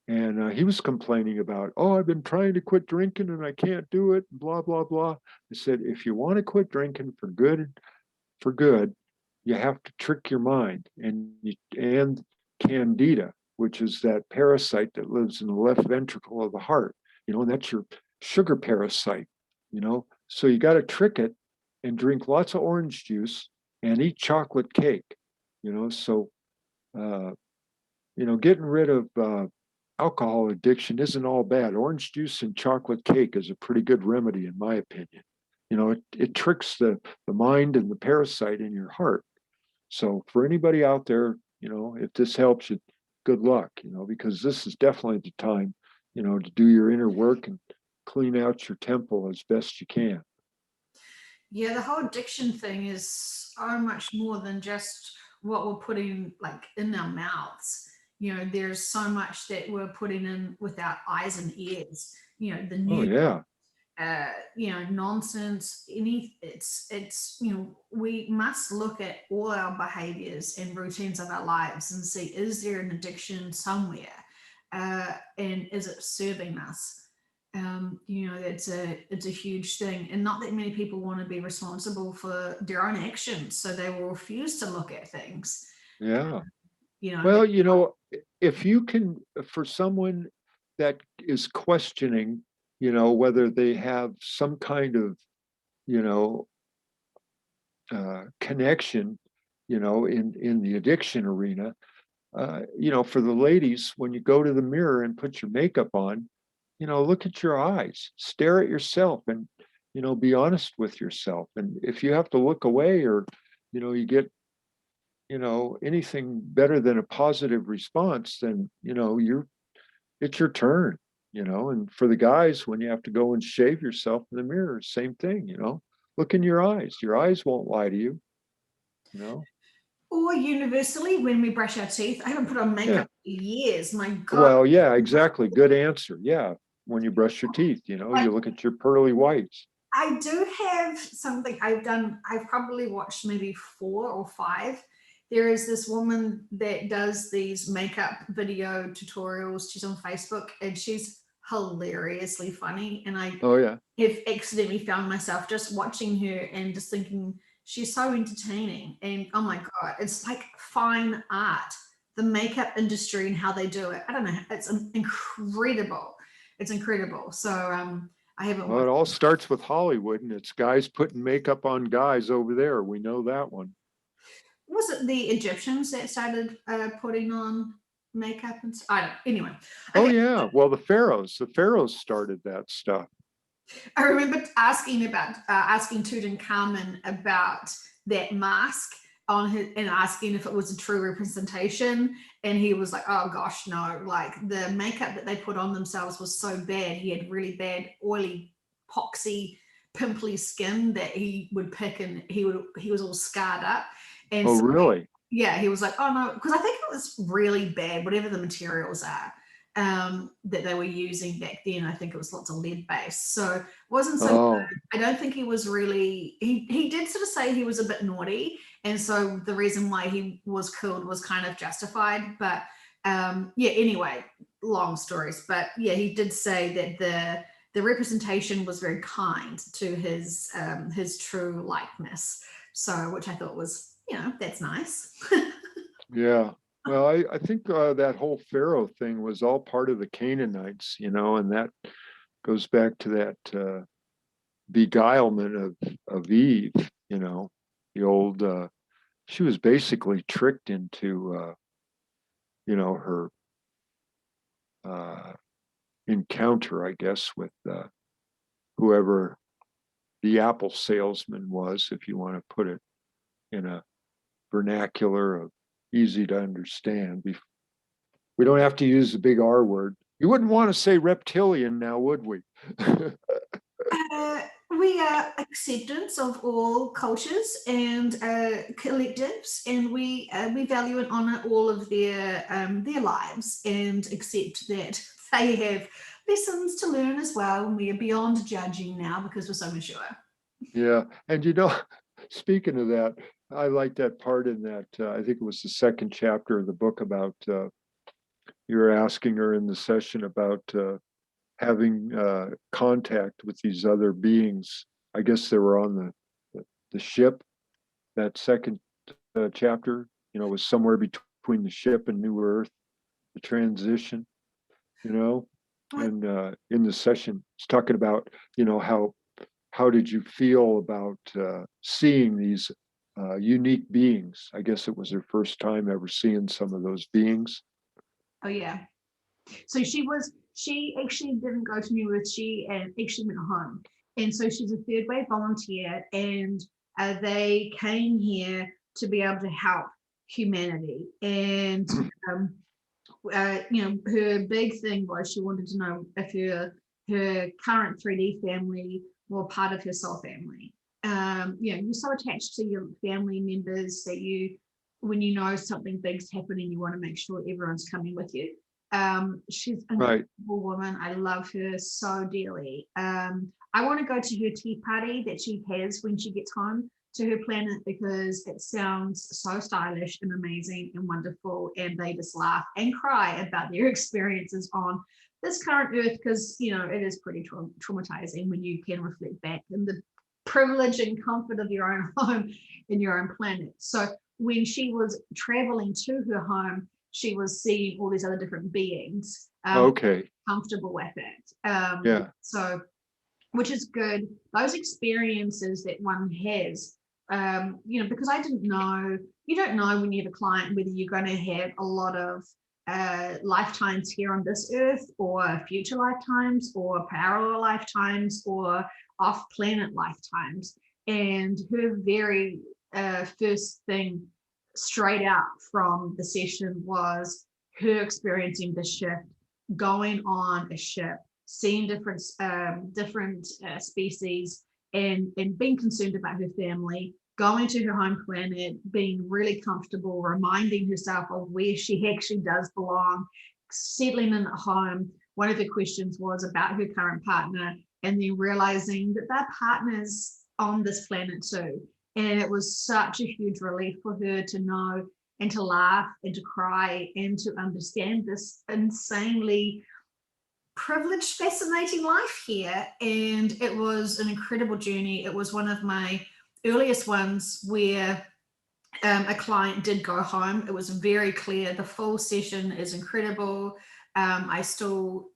[SPEAKER 2] and he was complaining about, oh, I've been trying to quit drinking and I can't do it, blah blah blah. I said, if you want to quit drinking for good, you have to trick your mind, and candida, which is that parasite that lives in the left ventricle of the heart, and that's your sugar parasite, so you got to trick it and drink lots of orange juice and eat chocolate cake, so uh, getting rid of alcohol addiction isn't all bad. Orange juice and chocolate cake is a pretty good remedy, in my opinion. It tricks the mind and the parasite in your heart. So for anybody out there, if this helps you, good luck, because this is definitely the time, to do your inner work and clean out your temple as best you can.
[SPEAKER 1] Yeah, the whole addiction thing is so much more than just what we're putting like in our mouths. There's so much that we're putting in with our eyes and ears. The
[SPEAKER 2] Oh
[SPEAKER 1] new
[SPEAKER 2] yeah.
[SPEAKER 1] nonsense, we must look at all our behaviors and routines of our lives and see, is there an addiction somewhere, and is it serving us? It's a huge thing, and not that many people want to be responsible for their own actions, so they will refuse to look at things.
[SPEAKER 2] Yeah.
[SPEAKER 1] you know
[SPEAKER 2] Well, if you can, for someone that is questioning, whether they have some kind of, you know, connection, in the addiction arena, for the ladies, when you go to the mirror and put your makeup on, look at your eyes, stare at yourself, and, be honest with yourself. And if you have to look away, or, you get, anything better than a positive response, then, it's your turn, and for the guys, when you have to go and shave yourself in the mirror, same thing, look in your eyes. Your eyes won't lie to you, you know?
[SPEAKER 1] or universally, when we brush our teeth, I haven't put on
[SPEAKER 2] Yeah.
[SPEAKER 1] makeup in years, my God.
[SPEAKER 2] Well, yeah, exactly. Good answer. Yeah. When you brush your teeth, you look at your pearly whites.
[SPEAKER 1] I do have something I've done. I've probably watched maybe 4 or 5. There is this woman that does these makeup video tutorials. She's on Facebook and she's hilariously funny. And I
[SPEAKER 2] Oh, yeah.
[SPEAKER 1] have accidentally found myself just watching her and just thinking she's so entertaining. And oh my God, it's like fine art, the makeup industry and how they do it. I don't know. It's incredible. It's incredible. So, I haven't
[SPEAKER 2] Well, it
[SPEAKER 1] watched.
[SPEAKER 2] all starts with Hollywood, and it's guys putting makeup on guys over there. We know that one.
[SPEAKER 1] Was it the Egyptians that started putting on makeup and I don't. Anyway,
[SPEAKER 2] Oh,
[SPEAKER 1] okay.
[SPEAKER 2] yeah. Well, the pharaohs started that stuff.
[SPEAKER 1] I remember asking Tutankhamun about that mask on his and asking if it was a true representation, and he was like, "Oh gosh, no! Like the makeup that they put on themselves was so bad. He had really bad, oily, poxy, pimply skin that he would pick, and he was all scarred up." And
[SPEAKER 2] Oh,
[SPEAKER 1] so,
[SPEAKER 2] really?
[SPEAKER 1] yeah, he was like, "Oh no," because I think it was really bad, whatever the materials are that they were using back then. I think it was lots of lead based, so it wasn't so
[SPEAKER 2] Oh,
[SPEAKER 1] good. I don't think he was really. He did sort of say he was a bit naughty, and so the reason why he was killed was kind of justified. But yeah, anyway, long stories. But yeah, he did say that the representation was very kind to his true likeness. So, which I thought was, that's nice.
[SPEAKER 2] yeah. Well, I think that whole pharaoh thing was all part of the Canaanites, and that goes back to that beguilement of Eve, the old. She was basically tricked into, her uh, encounter, I guess, with whoever the apple salesman was, if you want to put it in a vernacular of easy to understand. We don't have to use the big R word. You wouldn't want to say reptilian now, would we?
[SPEAKER 1] Uh, we are acceptance of all cultures and collectives, and we value and honor all of their lives, and accept that they have lessons to learn as well. And we are beyond judging now because we're so mature.
[SPEAKER 2] Yeah. And, speaking of that, I like that part in that, I think it was the second chapter of the book about, you were asking her in the session about having contact with these other beings. I guess they were on the ship. That second chapter, was somewhere between the ship and New Earth, the transition, you know. And in the session, it's talking about, how did you feel about seeing these unique beings? I guess it was her first time ever seeing some of those beings.
[SPEAKER 1] Oh yeah. So she actually didn't go to New Earth. She actually went home, and so she's a third wave volunteer, and they came here to be able to help humanity. And her big thing was she wanted to know if her current 3D family were part of her soul family. You're so attached to your family members that when you know something big's happening, you want to make sure everyone's coming with you. She's an
[SPEAKER 2] Right.
[SPEAKER 1] incredible woman. I love her so dearly. I want to go to her tea party that she has when she gets home to her planet, because it sounds so stylish and amazing and wonderful, and they just laugh and cry about their experiences on this current earth, because it is pretty traumatizing when you can reflect back in the privilege and comfort of your own home and your own planet. So when she was traveling to her home, she was seeing all these other different beings,
[SPEAKER 2] Okay.
[SPEAKER 1] comfortable with it.
[SPEAKER 2] Yeah.
[SPEAKER 1] So, which is good. Those experiences that one has, because I didn't know, you don't know when you have a client whether you're going to have a lot of lifetimes here on this earth, or future lifetimes, or parallel lifetimes, or off-planet lifetimes. And her very first thing straight out from the session was her experiencing the shift, going on a ship, seeing different species, and being concerned about her family, going to her home planet, being really comfortable, reminding herself of where she actually does belong, settling in at home. One of the questions was about her current partner, and then realizing that their partner's on this planet too. And it was such a huge relief for her to know, and to laugh and to cry and to understand this insanely privileged, fascinating life here. And it was an incredible journey. It was one of my earliest ones where a client did go home. It was very clear. The full session is incredible. I still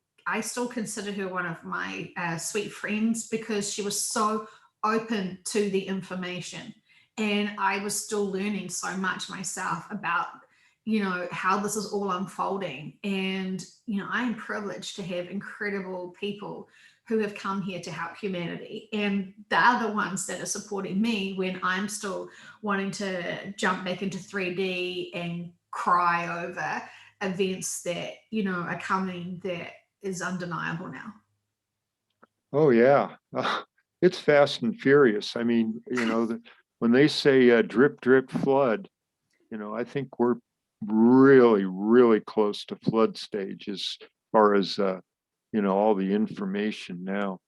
[SPEAKER 1] consider her one of my sweet friends, because she was so open to the information, and I was still learning so much myself about how this is all unfolding. And I am privileged to have incredible people who have come here to help humanity, and they're the ones that are supporting me when I'm still wanting to jump back into 3D and cry over events that are coming, that is undeniable now.
[SPEAKER 2] Oh yeah. It's fast and furious. I mean, when they say drip, drip, flood, I think we're really, really close to flood stage as far as, all the information now.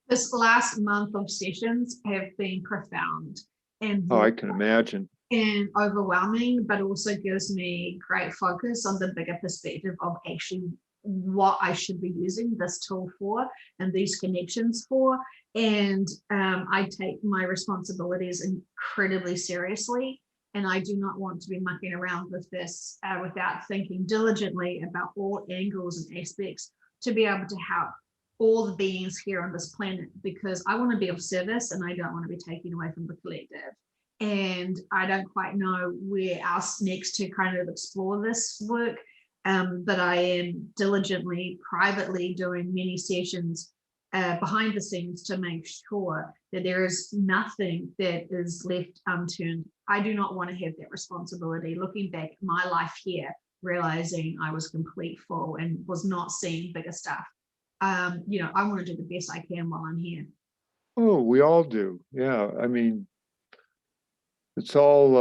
[SPEAKER 1] This last month of sessions have been profound and
[SPEAKER 2] Oh, I can imagine.
[SPEAKER 1] and overwhelming, but also gives me great focus on the bigger perspective of actually what I should be using this tool for and these connections for. And I take my responsibilities incredibly seriously. And I do not want to be mucking around with this without thinking diligently about all angles and aspects to be able to help all the beings here on this planet, because I want to be of service and I don't want to be taken away from the collective. And I don't quite know where else next to kind of explore this work, but I am diligently, privately doing many sessions behind the scenes to make sure that there is nothing that is left unturned. I do not want to have that responsibility. Looking back at my life here, realizing I was complete fool and was not seeing bigger stuff. I want to do the best I can while I'm here.
[SPEAKER 2] Oh, we all do. Yeah. I mean, it's all,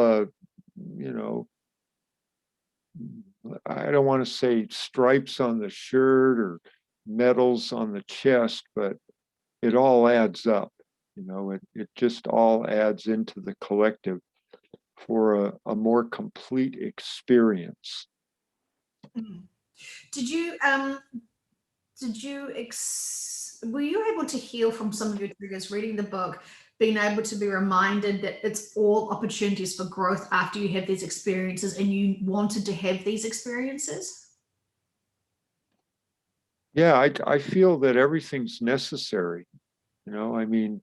[SPEAKER 2] I don't want to say stripes on the shirt or medals on the chest, but it all adds up. It just all adds into the collective for a more complete experience.
[SPEAKER 1] Mm. Were you able to heal from some of your triggers reading the book, being able to be reminded that it's all opportunities for growth after you have these experiences and you wanted to have these experiences?
[SPEAKER 2] Yeah, I feel that everything's necessary. I mean,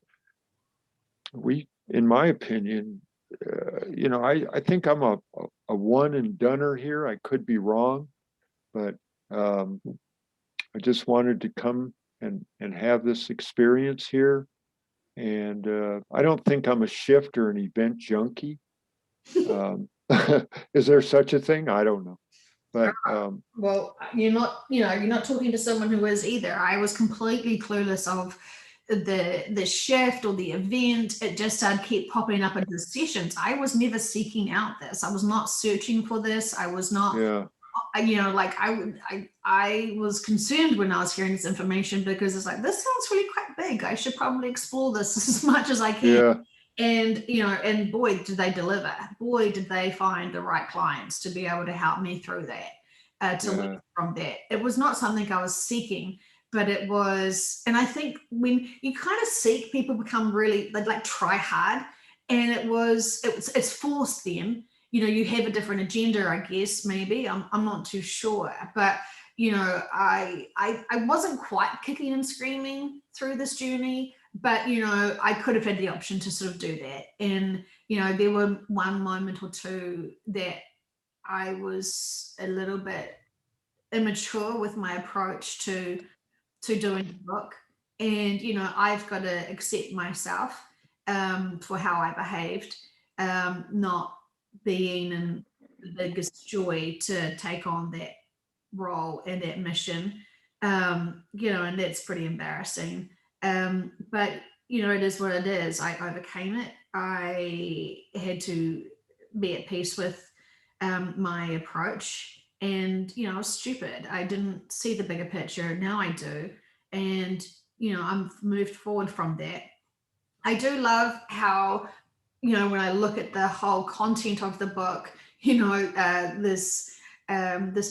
[SPEAKER 2] in my opinion, I think I'm a one and doneer here. I could be wrong, but I just wanted to come and have this experience here. And I don't think I'm a shift or an event junkie. Is there such a thing? I don't know. But
[SPEAKER 1] Well, you're not talking to someone who is either. I was completely clueless of the shift or the event. It just keep popping up in the sessions. I was never seeking out this. I was not searching for this. I was not,
[SPEAKER 2] yeah,
[SPEAKER 1] like I was concerned when I was hearing this information, because it's like, this sounds really quite big. I should probably explore this as much as I can.
[SPEAKER 2] yeah,
[SPEAKER 1] And and boy, did they deliver. Boy, did they find the right clients to be able to help me through that, to learn
[SPEAKER 2] yeah,
[SPEAKER 1] from that. It was not something I was seeking, but it was. And I think when you kind of seek, people become really like try hard, and it's forced them. You have a different agenda, I guess. Maybe I'm not too sure, but I wasn't quite kicking and screaming through this journey, but I could have had the option to sort of do that. And there were one moment or two that I was a little bit immature with my approach to doing the book. And I've got to accept myself, for how I behaved, not being in the biggest joy to take on that role and that mission. And that's pretty embarrassing. But it is what it is. I overcame it. I had to be at peace with, my approach. And I was stupid. I didn't see the bigger picture. Now I do. And I'm moved forward from that. I do love how, when I look at the whole content of the book, this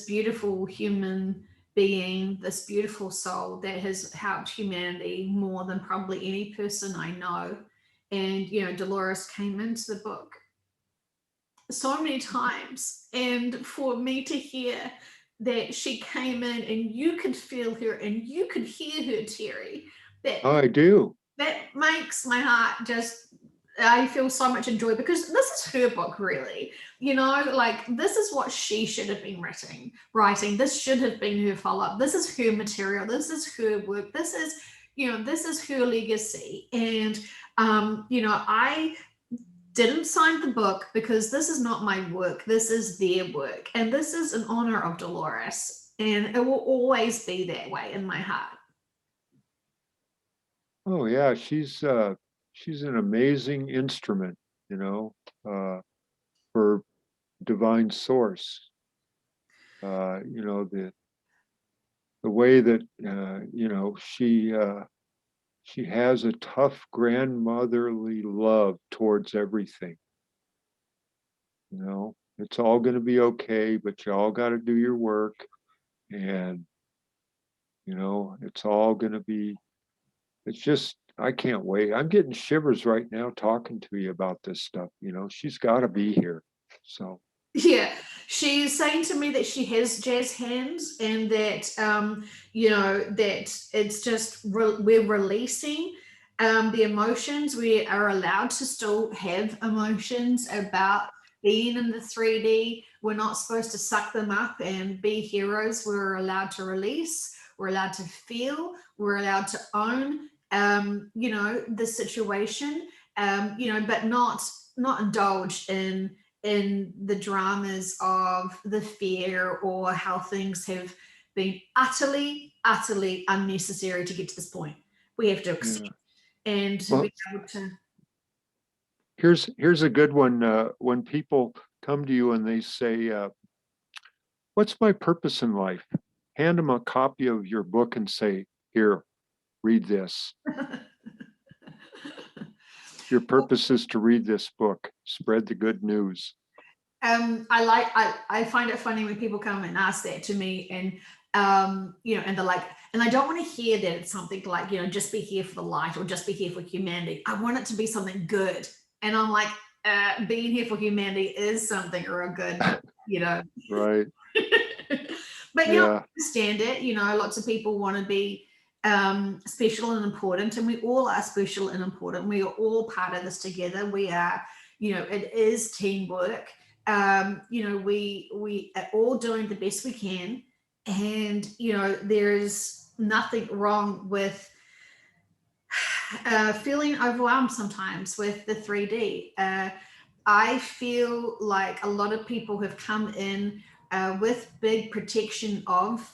[SPEAKER 1] beautiful human being, this beautiful soul that has helped humanity more than probably any person I know. And Dolores came into the book so many times, and for me to hear that she came in and you could feel her and you could hear her, Terry, that
[SPEAKER 2] oh, I do.
[SPEAKER 1] that makes my heart just, I feel so much joy, because this is her book, really. Like, this is what she should have been writing. This should have been her follow-up. This is her material. This is her work. This is her legacy. And I didn't sign the book because this is not my work. This is their work. And this is in honor of Dolores. And it will always be that way in my heart.
[SPEAKER 2] Oh yeah, she's an amazing instrument, you know, for divine source. The way that she has a tough grandmotherly love towards everything. It's all going to be okay, but you all got to do your work, and it's all going to be. It's just I can't wait. I'm getting shivers right now talking to you about this stuff. She's got to be here. So
[SPEAKER 1] Yeah, she's saying to me that she has jazz hands, and that that it's just we're releasing, the emotions. We are allowed to still have emotions about being in the 3D. We're not supposed to suck them up and be heroes. We're allowed to release. We're allowed to feel. We're allowed to own, the situation, but not indulge in the dramas of the fear, or how things have been utterly, utterly unnecessary to get to this point. We have to accept,
[SPEAKER 2] yeah.
[SPEAKER 1] and to
[SPEAKER 2] Well,
[SPEAKER 1] be able to.
[SPEAKER 2] here's a good one. When people come to you and they say, "What's my purpose in life?" Hand them a copy of your book and say, "Here, read this. Your purpose is to read this book. Spread the good news."
[SPEAKER 1] I find it funny when people come and ask that to me, and and they're like, and I don't want to hear that it's something like, just be here for the light, or just be here for humanity. I want it to be something good. And I'm like, being here for humanity is something real good, you know.
[SPEAKER 2] Right.
[SPEAKER 1] But I
[SPEAKER 2] Yeah.
[SPEAKER 1] understand it. Lots of people want to be, special and important, and we all are special and important. We are all part of this together. We are, it is teamwork. We are all doing the best we can, and there's nothing wrong with, feeling overwhelmed sometimes with the 3D. I feel like a lot of people have come in with big protection of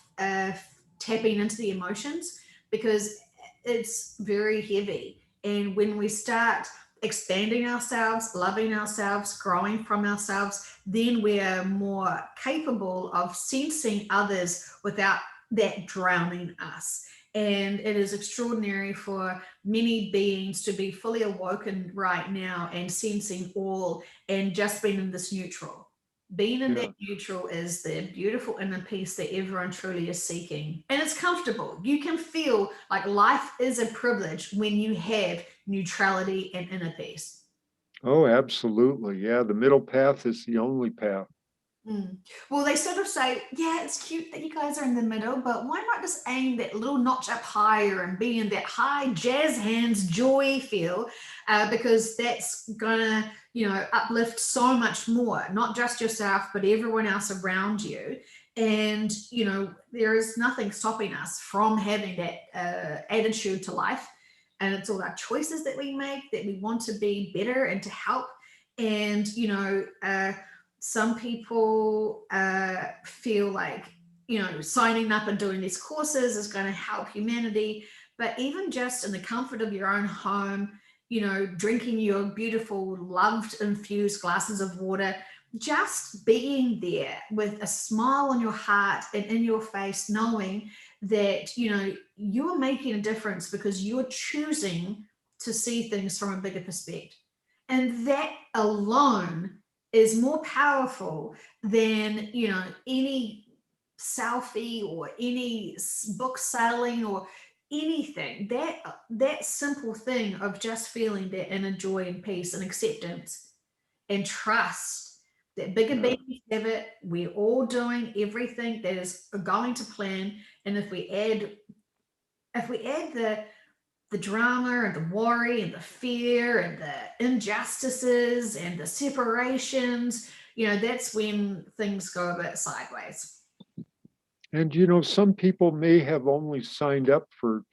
[SPEAKER 1] tapping into the emotions because it's very heavy. And when we start expanding ourselves, loving ourselves, growing from ourselves, then we're more capable of sensing others without that drowning us. And it is extraordinary for many beings to be fully awoken right now and sensing all and just being in this neutral. Being in that
[SPEAKER 2] Yeah.
[SPEAKER 1] neutral is the beautiful inner peace that everyone truly is seeking. And it's comfortable. You can feel like life is a privilege when you have neutrality and inner peace.
[SPEAKER 2] Oh, absolutely. Yeah. The middle path is the only path.
[SPEAKER 1] Mm. Well, they sort of say, yeah, it's cute that you guys are in the middle, but why not just aim that little notch up higher and be in that high jazz hands joy feel? Because that's gonna, uplift so much more, not just yourself, but everyone else around you. And, there is nothing stopping us from having that attitude to life. And it's all our choices that we make that we want to be better and to help. And, some people feel like signing up and doing these courses is going to help humanity, but even just in the comfort of your own home, drinking your beautiful loved infused glasses of water, just being there with a smile on your heart and in your face, knowing that you're making a difference because you're choosing to see things from a bigger perspective, and that alone is more powerful than any selfie or any book selling or anything. That simple thing of just feeling that inner joy and peace and acceptance and trust that bigger
[SPEAKER 2] Yeah.
[SPEAKER 1] beings have it. We're all doing everything that is going to plan, and if we add the drama and the worry and the fear and the injustices and the separations, that's when things go a bit sideways.
[SPEAKER 2] And, some people may have only signed up for,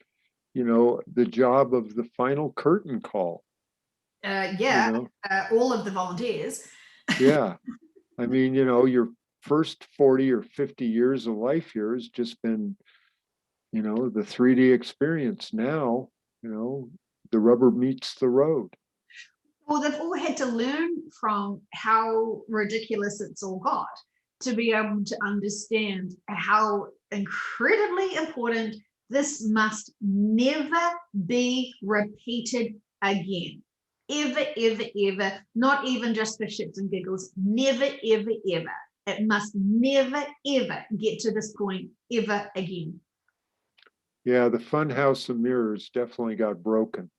[SPEAKER 2] the job of the final curtain call, you
[SPEAKER 1] Yeah,
[SPEAKER 2] know?
[SPEAKER 1] all of the volunteers.
[SPEAKER 2] Yeah. I mean, your first 40 or 50 years of life here has just been, the 3D experience. Now, the rubber meets the road.
[SPEAKER 1] Well, they've all had to learn from how ridiculous it's all got to be able to understand how incredibly important this must never be repeated again. Ever, ever, ever. Not even just for shits and giggles. Never, ever, ever. It must never, ever get to this point ever again.
[SPEAKER 2] Yeah, the fun house of mirrors definitely got broken.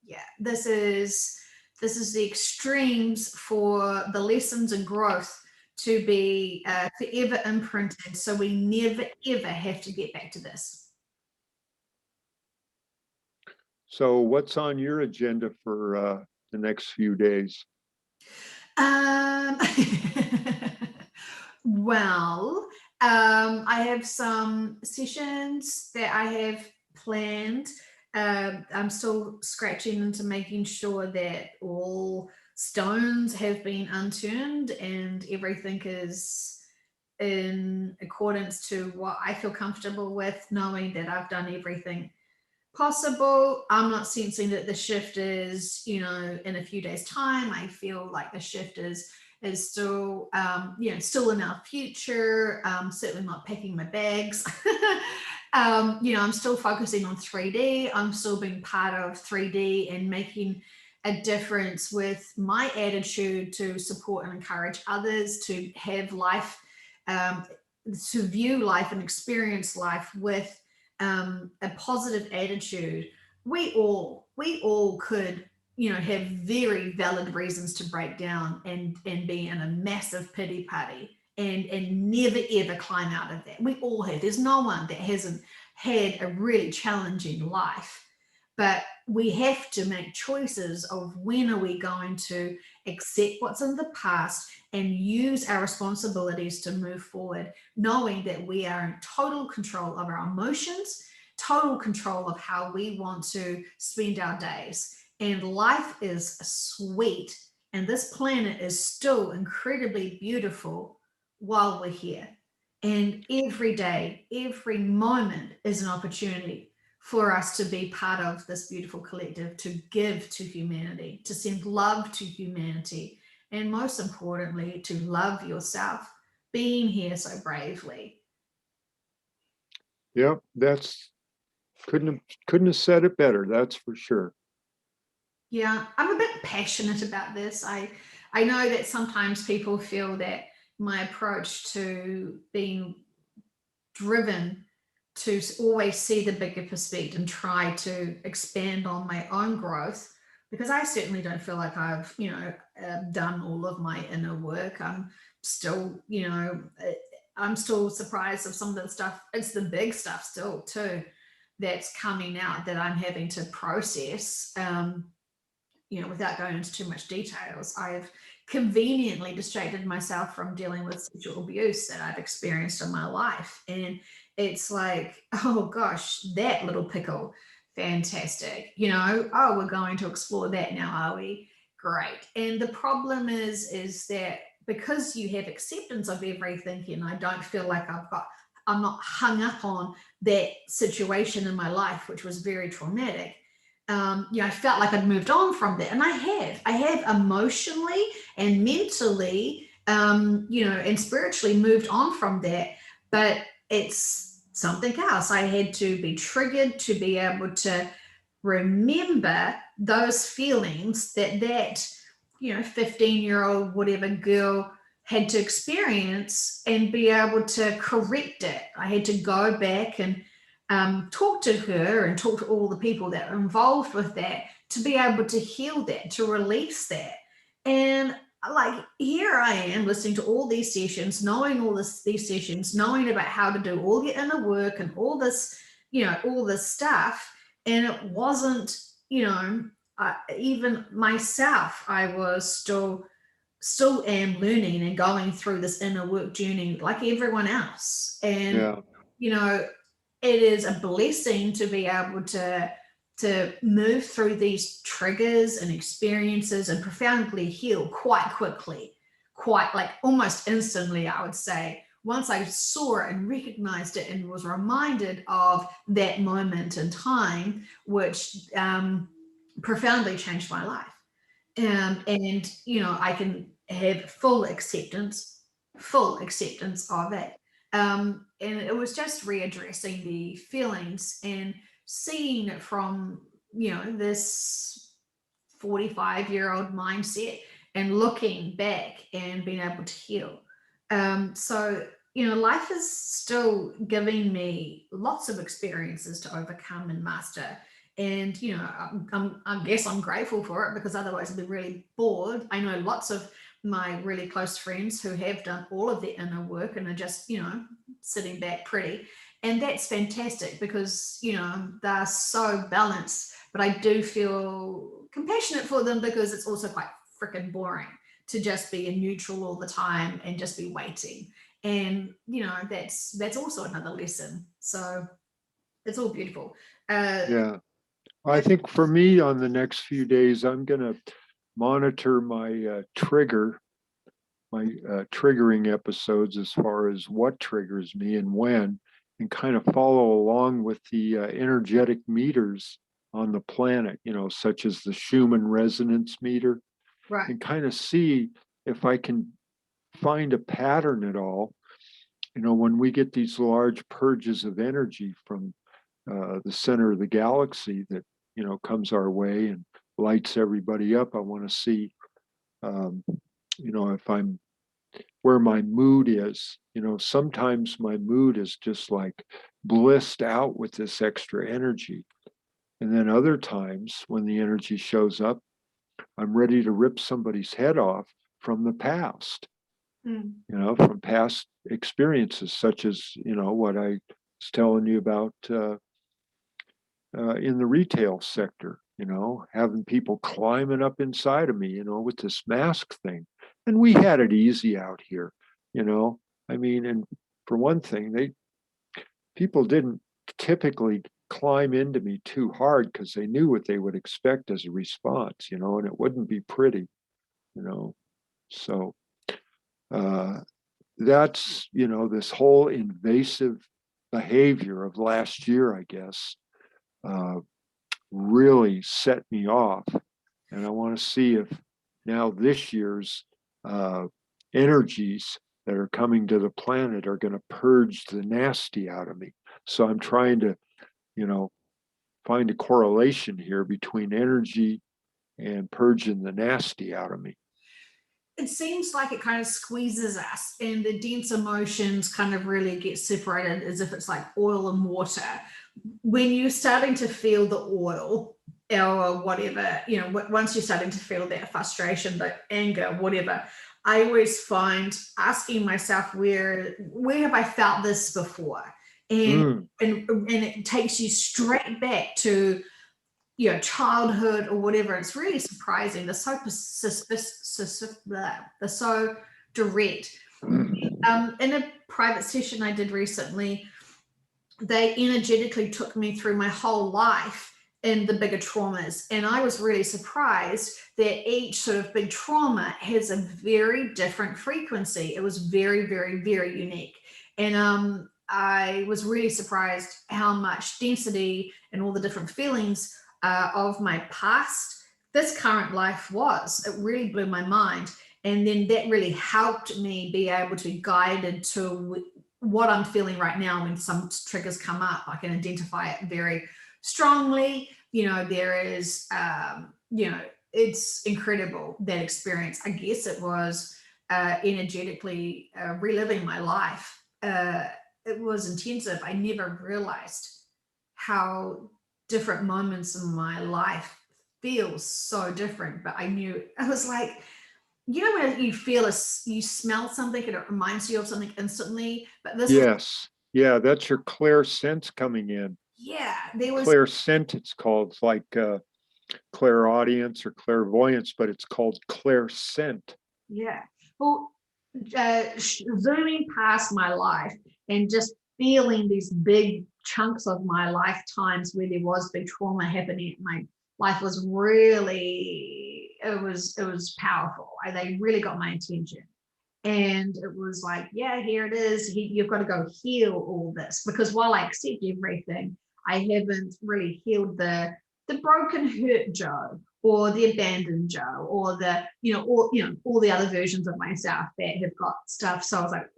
[SPEAKER 1] Yeah, this is the extremes for the lessons and growth to be forever imprinted, so we never ever have to get back to this.
[SPEAKER 2] So, what's on your agenda for the next few days?
[SPEAKER 1] um well, I have some sessions that I have planned. I'm still scratching into making sure that all stones have been unturned and everything is in accordance to what I feel comfortable with, knowing that I've done everything possible. I'm not sensing that the shift is, in a few days' time. I feel like the shift is still, still in our future. Certainly not packing my bags. I'm still focusing on 3D. I'm still being part of 3D and making a difference with my attitude to support and encourage others to have life, um, to view life and experience life with a positive attitude. We all could have very valid reasons to break down and be in a massive pity party and never ever climb out of that. We all have. There's no one that hasn't had a really challenging life, but we have to make choices of when are we going to accept what's in the past and use our responsibilities to move forward, knowing that we are in total control of our emotions, total control of how we want to spend our days. And life is sweet And this planet is still incredibly beautiful while we're here. And every day, every moment is an opportunity for us to be part of this beautiful collective, to give to humanity, to send love to humanity, and most importantly, to love yourself, being here so bravely.
[SPEAKER 2] Yep, that's couldn't have said it better. That's for sure.
[SPEAKER 1] Yeah, I'm a bit passionate about this. I know that sometimes people feel that my approach to being driven to always see the bigger perspective and try to expand on my own growth, because I certainly don't feel like I've, done all of my inner work. I'm still, I'm still surprised of some of the stuff. It's the big stuff still too that's coming out that I'm having to process. Without going into too much details, I've conveniently distracted myself from dealing with sexual abuse that I've experienced in my life. And it's like, oh gosh, that little pickle, fantastic. Oh, we're going to explore that now, are we? Great. And the problem is that because you have acceptance of everything, and I don't feel like I'm not hung up on that situation in my life, which was very traumatic. I felt like I'd moved on from that. And I have emotionally and mentally, and spiritually moved on from that. But it's something else. I had to be triggered to be able to remember those feelings that 15-year-old, whatever girl had to experience, and be able to correct it. I had to go back and talk to her and talk to all the people that are involved with that to be able to heal that, to release that. And like, here I am listening to all these sessions, knowing these sessions, knowing about how to do all your inner work and all this, all this stuff. And it wasn't, even myself, I was still am learning and going through this inner work journey like everyone else. And,
[SPEAKER 2] Yeah.
[SPEAKER 1] it is a blessing to be able to move through these triggers and experiences and profoundly heal quite quickly, quite like almost instantly, I would say, once I saw it and recognized it and was reminded of that moment in time, which profoundly changed my life. And I can have full acceptance of it. And it was just readdressing the feelings and seeing it from this 45-year-old mindset and looking back and being able to heal. So life is still giving me lots of experiences to overcome and master. And I guess I'm grateful for it, because otherwise I'd be really bored. I know lots of my really close friends who have done all of their inner work and are just sitting back pretty, and that's fantastic, because they're so balanced. But I do feel compassionate for them, because it's also quite freaking boring to just be in neutral all the time and just be waiting. And that's also another lesson. So it's all beautiful.
[SPEAKER 2] Yeah. I think for me, on the next few days, I'm going to monitor my triggering episodes, as far as what triggers me and when, and kind of follow along with the energetic meters on the planet, such as the Schumann resonance meter,
[SPEAKER 1] Right.
[SPEAKER 2] and kind of see if I can find a pattern at all. When we get these large purges of energy from the center of the galaxy that comes our way and lights everybody up, I want to see if I'm where my mood is. Sometimes my mood is just like blissed out with this extra energy, and then other times when the energy shows up, I'm ready to rip somebody's head off from the past, from past experiences, such as what I was telling you about in the retail sector, having people climbing up inside of me, with this mask thing. And we had it easy out here, I mean, and for one thing, people didn't typically climb into me too hard, because they knew what they would expect as a response, and it wouldn't be pretty. you know. So that's, this whole invasive behavior of last year, I guess, really set me off. And I want to see if now this year's energies that are coming to the planet are going to purge the nasty out of me. So I'm trying to, find a correlation here between energy and purging the nasty out of me.
[SPEAKER 1] It seems like it kind of squeezes us, and the dense emotions kind of really get separated as if it's like oil and water. When you're starting to feel the oil or whatever, once you're starting to feel that frustration, the anger, whatever, I always find asking myself, where have I felt this before? And it takes you straight back to childhood or whatever. It's really surprising. They're so they're so direct. In a private session I did recently, they energetically took me through my whole life in the bigger traumas, and I was really surprised that each sort of big trauma has a very different frequency. It was very, very, very unique. And I was really surprised how much density and all the different feelings of my past this current life was. It really blew my mind. And then that really helped me be able to guide into what I'm feeling right now. When some triggers come up, I can identify it very strongly. There is, it's incredible, that experience. I guess it was energetically reliving my life. It was intensive. I never realized how different moments in my life feel so different, but I knew. I was like, when you you smell something and it reminds you of something instantly, but this
[SPEAKER 2] Yes. Yeah, that's your clairsence coming in.
[SPEAKER 1] there was
[SPEAKER 2] Clairscent, it's called. It's like clairaudience or clairvoyance, but it's called clairscent.
[SPEAKER 1] Yeah. Well, zooming past my life and just feeling these big chunks of my lifetimes where there was big trauma happening, my life was really, it was powerful. They really got my attention. And it was like, yeah, here it is. You've got to go heal all this, because while I accept everything, I haven't really healed the broken, hurt Joe, or the abandoned Joe, or all the other versions of myself that have got stuff. So I was like,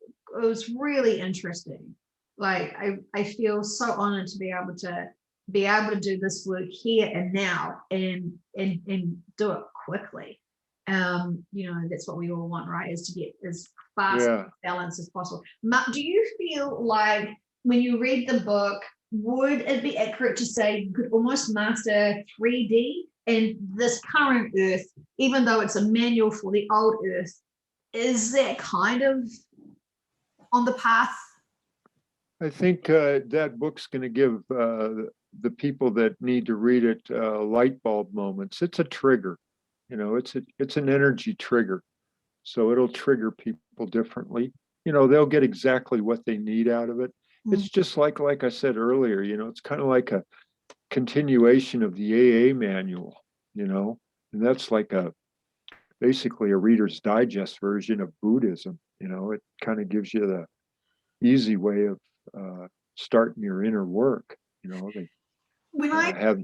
[SPEAKER 1] it was really interesting. Like I feel so honored to be able to do this work here and now, and do it quickly. That's what we all want, right? Is to get as fast balance as possible. Do you feel like when you read the book, would it be accurate to say you could almost master 3D, and this current Earth, even though it's a manual for the old Earth, is that kind of on the path?
[SPEAKER 2] I think that book's going to give the people that need to read it light bulb moments. It's a trigger. It's an energy trigger. So it'll trigger people differently. They'll get exactly what they need out of it. It's just like I said earlier, it's kind of like a continuation of the AA manual, and that's like basically a Reader's Digest version of Buddhism. It kind of gives you the easy way of starting your inner work.
[SPEAKER 1] When I
[SPEAKER 2] have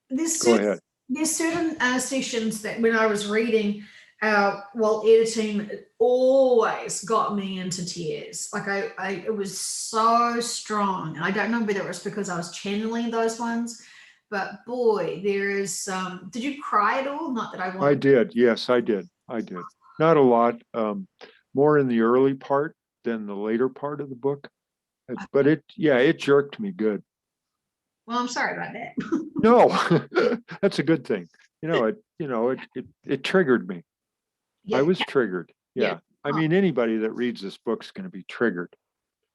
[SPEAKER 1] there's
[SPEAKER 2] go
[SPEAKER 1] certain,
[SPEAKER 2] ahead.
[SPEAKER 1] there's certain sessions that when I was reading while editing, it always got me into tears. Like it was so strong. And I don't know whether it was because I was channeling those ones, but boy, there is did you cry at all? Not that I wanted.
[SPEAKER 2] I did. Yes, I did. Not a lot. More in the early part than the later part of the book. But it jerked me good.
[SPEAKER 1] Well, I'm sorry about that.
[SPEAKER 2] No, that's a good thing. It triggered me.
[SPEAKER 1] Yeah,
[SPEAKER 2] I was triggered. Yeah. I
[SPEAKER 1] Oh.
[SPEAKER 2] mean, anybody that reads this book is going to be triggered.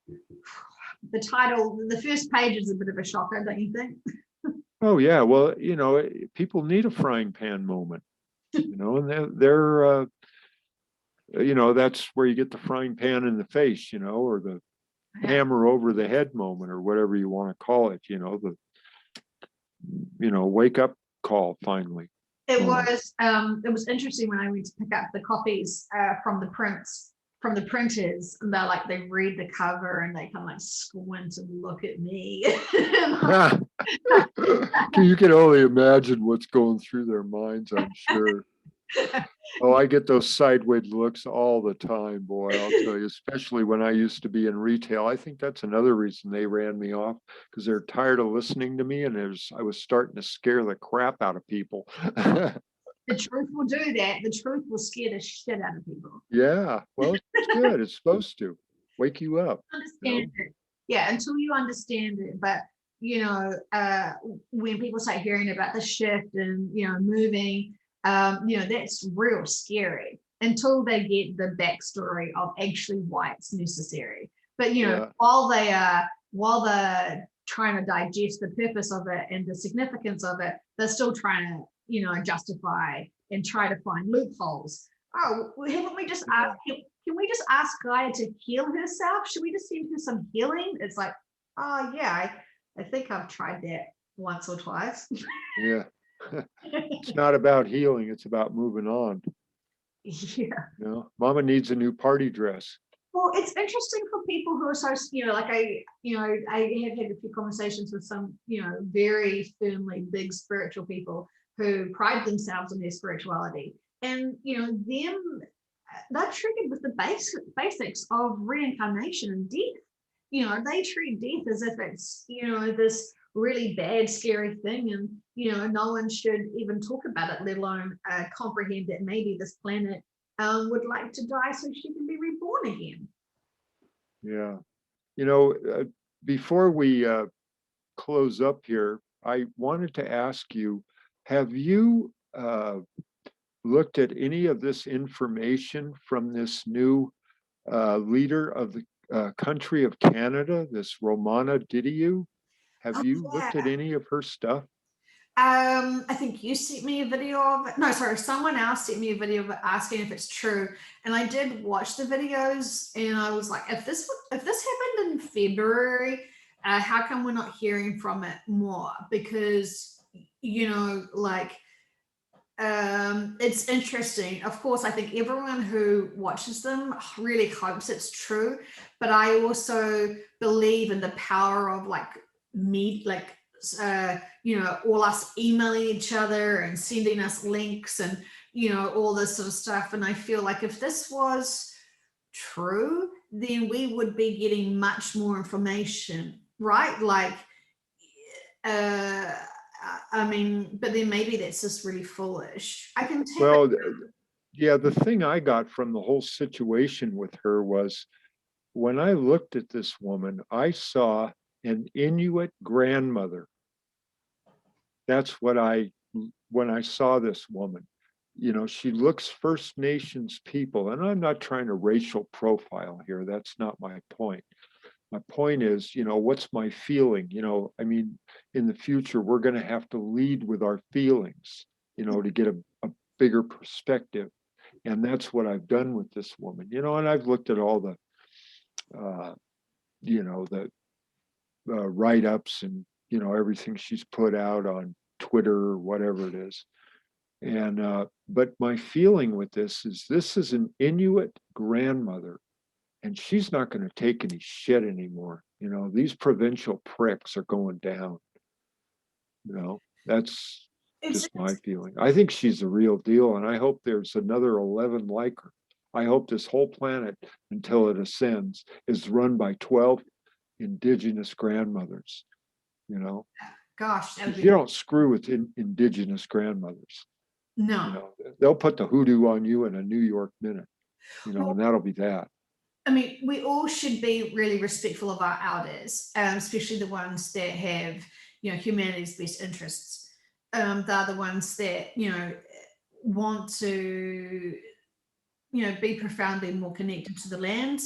[SPEAKER 1] The title, the first page is a bit of a shocker, don't you think?
[SPEAKER 2] Oh yeah. Well, people need a frying pan moment, and they're that's where you get the frying pan in the face, or the hammer over the head moment, or whatever you want to call it, the wake up call finally.
[SPEAKER 1] It was interesting when I went to pick up the copies from the printers, and they're like, they read the cover and they kind of like squint and look at me.
[SPEAKER 2] You can only imagine what's going through their minds, I'm sure. Oh, I get those sideways looks all the time, boy, I'll tell you, especially when I used to be in retail. I think that's another reason they ran me off, because they're tired of listening to me, and I was starting to scare the crap out of people.
[SPEAKER 1] The truth will do that. The truth will scare the shit out of people.
[SPEAKER 2] Yeah, well, it's good. It's supposed to wake you up.
[SPEAKER 1] Understand it. Yeah, until you understand it. But when people start hearing about the shift and moving, that's real scary until they get the backstory of actually why it's necessary. But
[SPEAKER 2] Yeah.
[SPEAKER 1] while they're trying to digest the purpose of it and the significance of it, they're still trying to justify and try to find loopholes. Oh, haven't we just asked? Can we just ask Gaia to heal herself? Should we just send her some healing? It's like, oh yeah, I think I've tried that once or twice.
[SPEAKER 2] Yeah. It's not about healing, it's about moving on.
[SPEAKER 1] Yeah.
[SPEAKER 2] Mama needs a new party dress.
[SPEAKER 1] Well, it's interesting for people who are so, like I have had a few conversations with some, very firmly big spiritual people who pride themselves on their spirituality. And, they're triggered with the basics of reincarnation and death. They treat death as if it's, this really bad, scary thing. And, no one should even talk about it, let alone comprehend that maybe this planet would like to die so she can be reborn again.
[SPEAKER 2] Yeah. Before we close up here, I wanted to ask you, have you looked at any of this information from this new leader of the country of Canada, this Romana Didiu? Have you looked at any of her stuff?
[SPEAKER 1] I think you sent me a video of it. No, sorry, someone else sent me a video of it asking if it's true. And I did watch the videos and I was like, if this happened in February, how come we're not hearing from it more? Because, it's interesting. Of course, I think everyone who watches them really hopes it's true, but I also believe in the power of all us emailing each other and sending us links and all this sort of stuff. And I feel like if this was true, then we would be getting much more information, right? But then maybe that's just really foolish. I can tell.
[SPEAKER 2] Well, yeah, the thing I got from the whole situation with her was, when I looked at this woman, I saw an Inuit grandmother. That's when I saw this woman. She looks First Nations people, and I'm not trying to racial profile here. That's not my point. My point is, what's my feeling? In the future, we're going to have to lead with our feelings, to get a bigger perspective. And that's what I've done with this woman, and I've looked at all the, the write-ups and, everything she's put out on Twitter or whatever it is. And, but my feeling with this is an Inuit grandmother, and she's not going to take any shit anymore. These provincial pricks are going down. That's just my feeling. I think she's the real deal, and I hope there's another 11 like her. I hope this whole planet, until it ascends, is run by 12 indigenous grandmothers.
[SPEAKER 1] Gosh,
[SPEAKER 2] you don't screw with indigenous grandmothers.
[SPEAKER 1] No.
[SPEAKER 2] They'll put the hoodoo on you in a New York minute, and that'll be that.
[SPEAKER 1] I mean, we all should be really respectful of our elders, especially the ones that have, humanity's best interests. They're the ones that, want to, be profoundly more connected to the land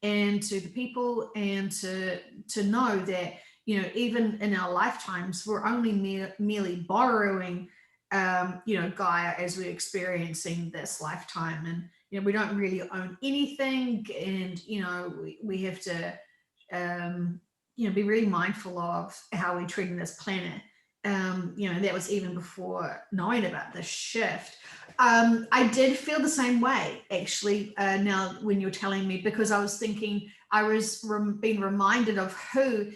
[SPEAKER 1] and to the people, and to know that, even in our lifetimes, we're only merely borrowing, Gaia as we're experiencing this lifetime. And we don't really own anything, and we have to be really mindful of how we're treating this planet. That was even before knowing about the shift. I did feel the same way, actually, now when you're telling me, because I was thinking, I was being reminded of who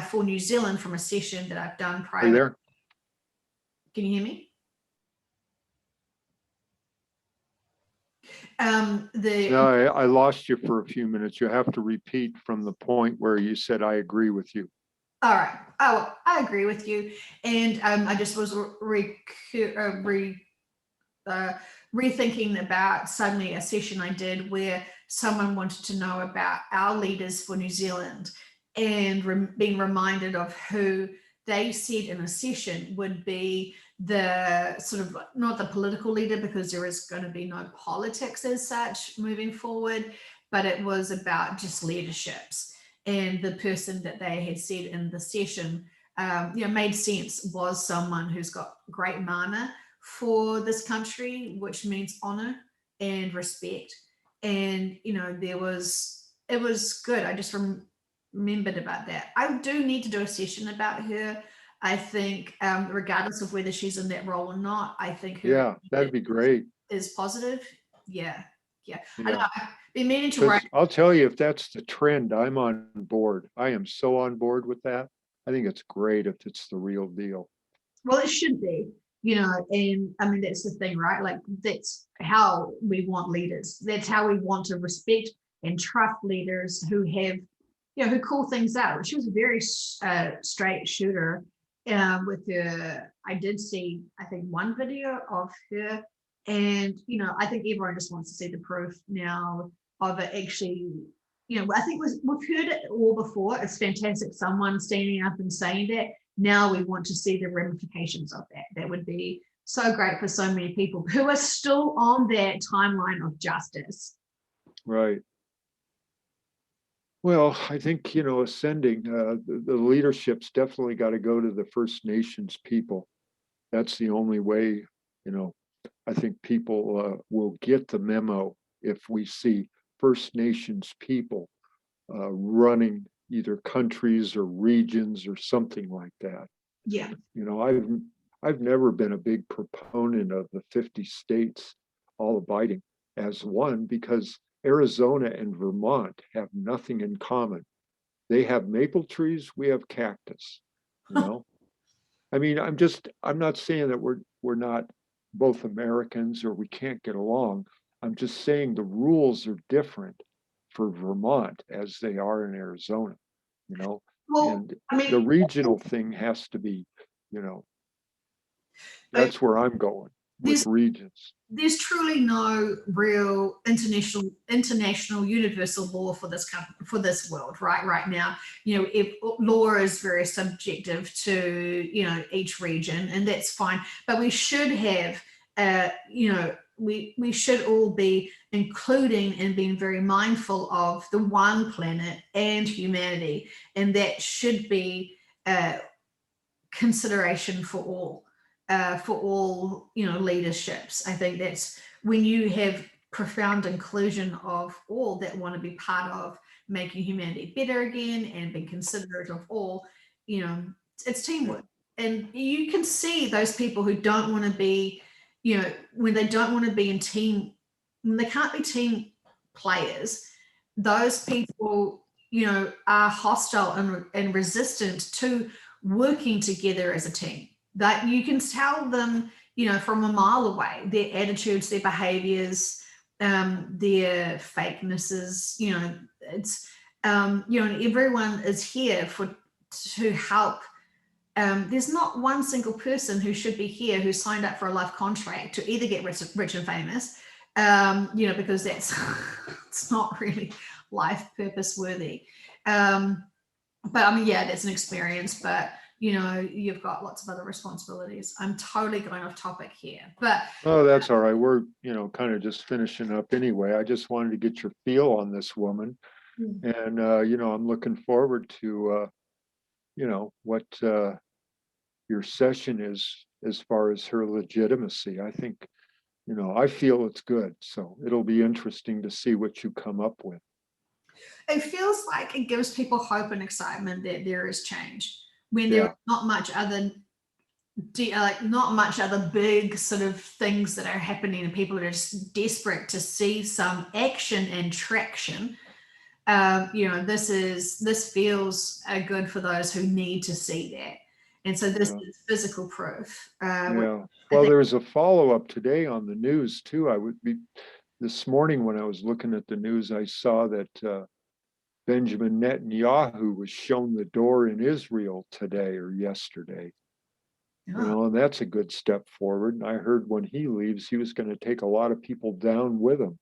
[SPEAKER 1] for New Zealand from a session that I've done
[SPEAKER 2] Are you
[SPEAKER 1] prior.
[SPEAKER 2] there?
[SPEAKER 1] Can you hear me?
[SPEAKER 2] No, I lost you for a few minutes. You have to repeat from the point where you said, I agree with you.
[SPEAKER 1] All right. Oh, I agree with you. And I just was rethinking about suddenly a session I did where someone wanted to know about our leaders for New Zealand, and being reminded of who they said in a session would be the sort of, not the political leader, because there is going to be no politics as such moving forward, but it was about just leaderships. And the person that they had said in the session, made sense, was someone who's got great mana for this country, which means honor and respect. And it was good. I just remembered about that. I do need to do a session about her. I think, regardless of whether she's in that role or not, I think her
[SPEAKER 2] Yeah, that'd be great.
[SPEAKER 1] is positive. Yeah, I know.
[SPEAKER 2] Yeah.
[SPEAKER 1] I've been meaning to
[SPEAKER 2] Because
[SPEAKER 1] write.
[SPEAKER 2] I'll tell you, if that's the trend, I'm on board. I am so on board with that. I think it's great if it's the real deal.
[SPEAKER 1] Well, it should be, and I mean, that's the thing, right? Like, that's how we want leaders. That's how we want to respect and trust leaders who have, who call things out. She was a very straight shooter with her. I did see, I think, one video of her. And, I think everyone just wants to see the proof now of it actually. I think we've heard it all before. It's fantastic. Someone standing up and saying that. Now we want to see the ramifications of that. That would be so great for so many people who are still on that timeline of justice.
[SPEAKER 2] Right. Well, I think, ascending, the leadership's definitely got to go to the First Nations people. That's the only way, I think people will get the memo if we see First Nations people running either countries or regions or something like that.
[SPEAKER 1] Yeah.
[SPEAKER 2] I've never been a big proponent of the 50 states all abiding as one, because Arizona and Vermont have nothing in common. They have maple trees, we have cactus, I mean, I'm not saying that we're not both Americans or we can't get along. I'm just saying the rules are different for Vermont as they are in Arizona,
[SPEAKER 1] Well,
[SPEAKER 2] and the regional thing has to be, that's where I'm going with regions.
[SPEAKER 1] There's truly no real international universal law for this world, right now. If law is very subjective to each region, and that's fine, but we should have we should all be including and being very mindful of the one planet and humanity, and that should be consideration for all leaderships. I think that's when you have profound inclusion of all that want to be part of making humanity better again and being considerate of all, it's teamwork. And you can see those people who don't want to be, when they don't want to be in team, when they can't be team players, those people, are hostile and resistant to working together as a team. That you can tell them, from a mile away, their attitudes, their behaviors, their fakenesses, it's, and everyone is here to help. There's not one single person who should be here who signed up for a life contract to either get rich and famous, because that's it's not really life purpose worthy. But I mean, yeah, that's an experience, but you've got lots of other responsibilities. I'm totally going off topic here, but
[SPEAKER 2] oh, that's all right. We're kind of just finishing up anyway. I just wanted to get your feel on this woman, and I'm looking forward to what your session is as far as her legitimacy. I think I feel it's good, so it'll be interesting to see what you come up with.
[SPEAKER 1] it feels like it gives people hope and excitement that there is change when
[SPEAKER 2] Yeah.
[SPEAKER 1] there's not much other like not much other big sort of things that are happening, and people are just desperate to see some action and traction. This feels good for those who need to see that, and so this
[SPEAKER 2] Yeah.
[SPEAKER 1] is physical proof. Which
[SPEAKER 2] Yeah.
[SPEAKER 1] I
[SPEAKER 2] Well,
[SPEAKER 1] think,
[SPEAKER 2] there's a follow-up today on the news too. This morning when I was looking at the news, I saw that Benjamin Netanyahu was shown the door in Israel today or yesterday.
[SPEAKER 1] oh,
[SPEAKER 2] And that's a good step forward. And I heard when he leaves, he was going to take a lot of people down with him.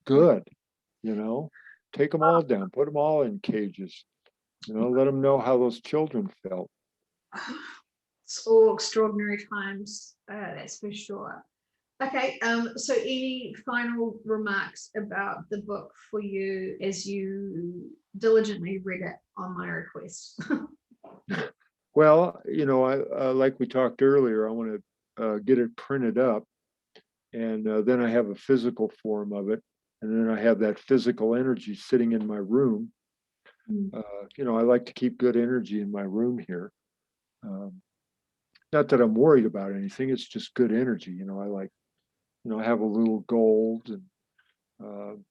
[SPEAKER 2] Good, you know, take them all down, put them all in cages, let them know how those children felt.
[SPEAKER 1] it's all extraordinary times, that's for sure. Okay, so any final remarks about the book for you as you diligently read it on my request?
[SPEAKER 2] Well, like we talked earlier, I want to get it printed up, and then I have a physical form of it, and then I have that physical energy sitting in my room.
[SPEAKER 1] Mm.
[SPEAKER 2] I like to keep good energy in my room here. Not that I'm worried about anything; it's just good energy. I like, have a little gold and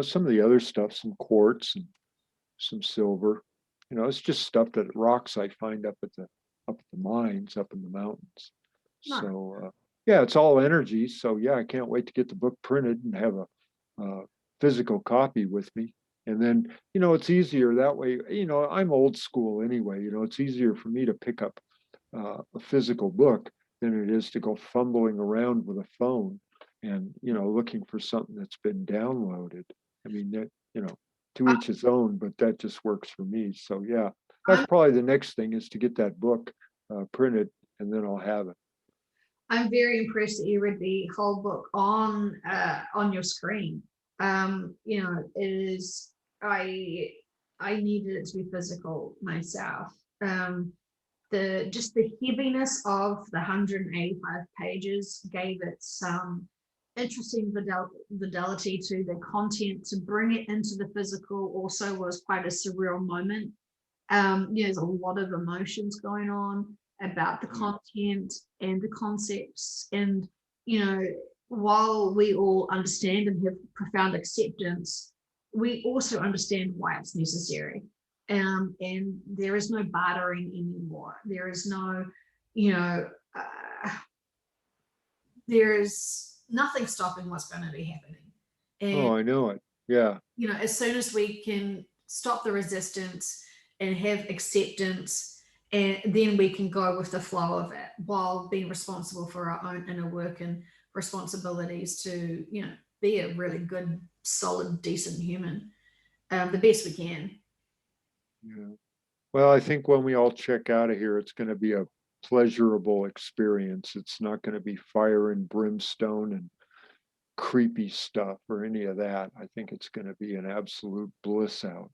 [SPEAKER 2] some of the other stuff, some quartz and some silver. It's just stuff that rocks I find up at the mines, up in the mountains.
[SPEAKER 1] No.
[SPEAKER 2] So yeah, it's all energy. So yeah, I can't wait to get the book printed and have a physical copy with me. And then it's easier that way. I'm old school anyway. It's easier for me to pick up a physical book than it is to go fumbling around with a phone and looking for something that's been downloaded. I mean that to each his own, but that just works for me. So yeah, that's
[SPEAKER 1] I'm
[SPEAKER 2] probably the next thing is to get that book printed, and then I'll have it.
[SPEAKER 1] I'm very impressed that you read the whole book on your screen. It is I needed it to be physical myself. The heaviness of the 185 pages gave it some interesting fidelity to the content. To bring it into the physical also was quite a surreal moment. There's a lot of emotions going on about the content and the concepts, and while we all understand and have profound acceptance, we also understand why it's necessary. And there is no bartering anymore. There is no, you know, there is nothing stopping what's going to be happening. And
[SPEAKER 2] Oh, I know it. Yeah.
[SPEAKER 1] as soon as we can stop the resistance and have acceptance, and then we can go with the flow of it while being responsible for our own inner work and responsibilities to be a really good, solid, decent human, the best we can.
[SPEAKER 2] Yeah. Well, I think when we all check out of here, it's going to be a pleasurable experience. It's not going to be fire and brimstone and creepy stuff or any of that. I think it's going to be an absolute bliss out.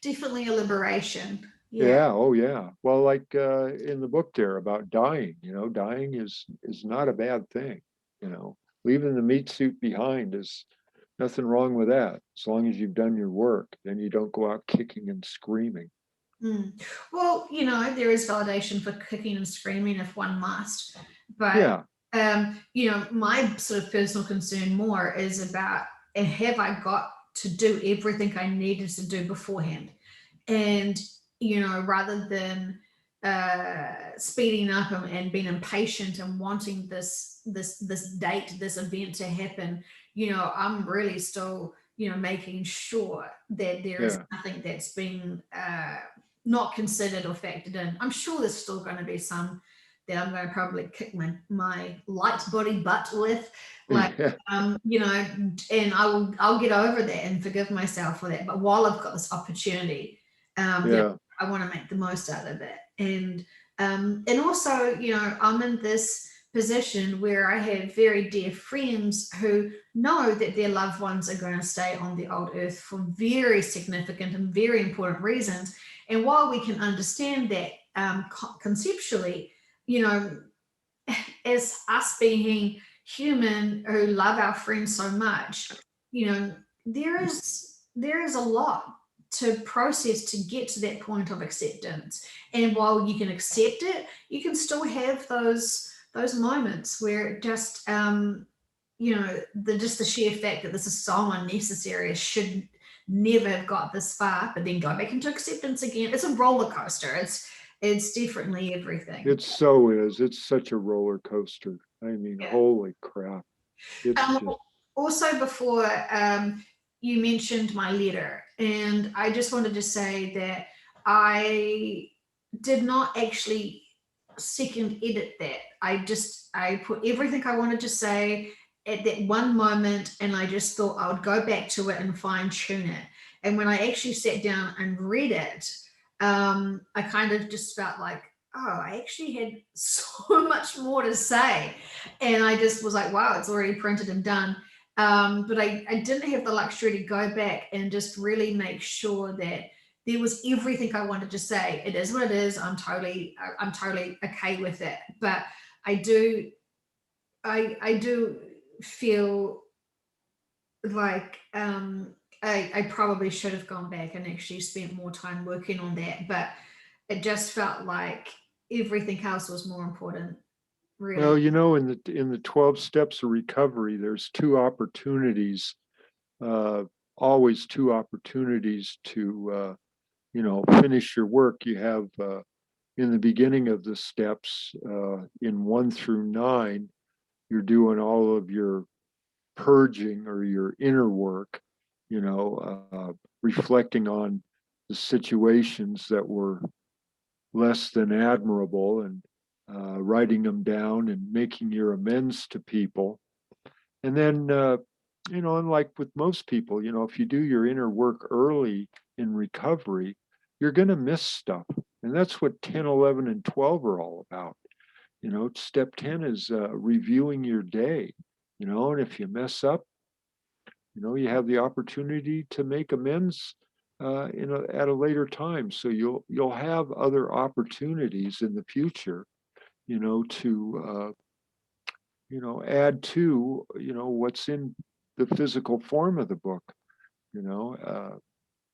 [SPEAKER 1] Definitely a liberation. Yeah.
[SPEAKER 2] Yeah. Oh, yeah. Well, like in the book there about dying, dying is not a bad thing. Leaving the meat suit behind is nothing wrong with that. As long as you've done your work, then you don't go out kicking and screaming.
[SPEAKER 1] Mm. Well, there is validation for kicking and screaming if one must, but
[SPEAKER 2] Yeah.
[SPEAKER 1] my sort of personal concern more is about, have I got to do everything I needed to do beforehand? And rather than speeding up and being impatient and wanting this date, this event to happen, I'm really still making sure that there is
[SPEAKER 2] Yeah.
[SPEAKER 1] nothing that's been not considered or factored in. I'm sure there's still going to be some that I'm going to probably kick my light body butt with, like
[SPEAKER 2] Yeah.
[SPEAKER 1] and I'll get over that and forgive myself for that. But while I've got this opportunity,
[SPEAKER 2] Yeah.
[SPEAKER 1] I want to make the most out of it. And also, I'm in this position where I have very dear friends who know that their loved ones are going to stay on the old earth for very significant and very important reasons. And while we can understand that conceptually, as us being human who love our friends so much, there is a lot to process to get to that point of acceptance. And while you can accept it, you can still have those moments where it just just the sheer fact that this is so unnecessary, it should never have got this far, but then go back into acceptance again. It's a roller coaster. It's definitely everything.
[SPEAKER 2] It so is. It's such a roller coaster. I mean,
[SPEAKER 1] Yeah.
[SPEAKER 2] holy crap. It's just...
[SPEAKER 1] Also, before you mentioned my letter, and I just wanted to say that I did not actually second edit that. I put everything I wanted to say at that one moment, and I just thought I would go back to it and fine tune it. And when I actually sat down and read it, I kind of just felt like, oh, I actually had so much more to say. And I just was like, wow, it's already printed and done. But I didn't have the luxury to go back and just really make sure that there was everything I wanted to say. It is what it is. I'm totally okay with it. But I do feel like I probably should have gone back and actually spent more time working on that. But it just felt like everything else was more important. Really.
[SPEAKER 2] Well, you know, in the 12 steps of recovery, there's two opportunities, always two opportunities to, finish your work. You have in the beginning of the steps, in 1 through 9, you're doing all of your purging or your inner work, reflecting on the situations that were less than admirable, and writing them down and making your amends to people. And then, and like with most people, if you do your inner work early in recovery, you're going to miss stuff. And that's what 10, 11, and 12 are all about. Step 10 is reviewing your day, and if you mess up, you have the opportunity to make amends at a later time. So you'll have other opportunities in the future, to add to what's in the physical form of the book,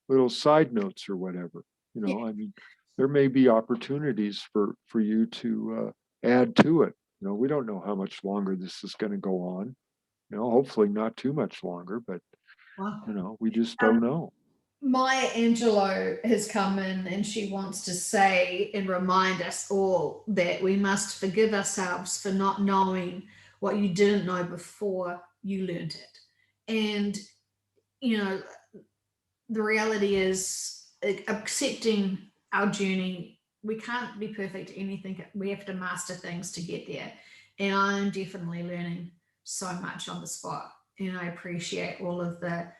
[SPEAKER 2] little side notes or whatever.
[SPEAKER 1] Yeah.
[SPEAKER 2] I mean, there may be opportunities for you to add to it. We don't know how much longer this is going to go on. Hopefully not too much longer, but
[SPEAKER 1] Wow.
[SPEAKER 2] we just don't know.
[SPEAKER 1] Maya Angelou has come in and she wants to say and remind us all that we must forgive ourselves for not knowing what you didn't know before you learned it. And, the reality is accepting our journey. We can't be perfect at anything. We have to master things to get there. And I'm definitely learning so much on the spot. And I appreciate all of the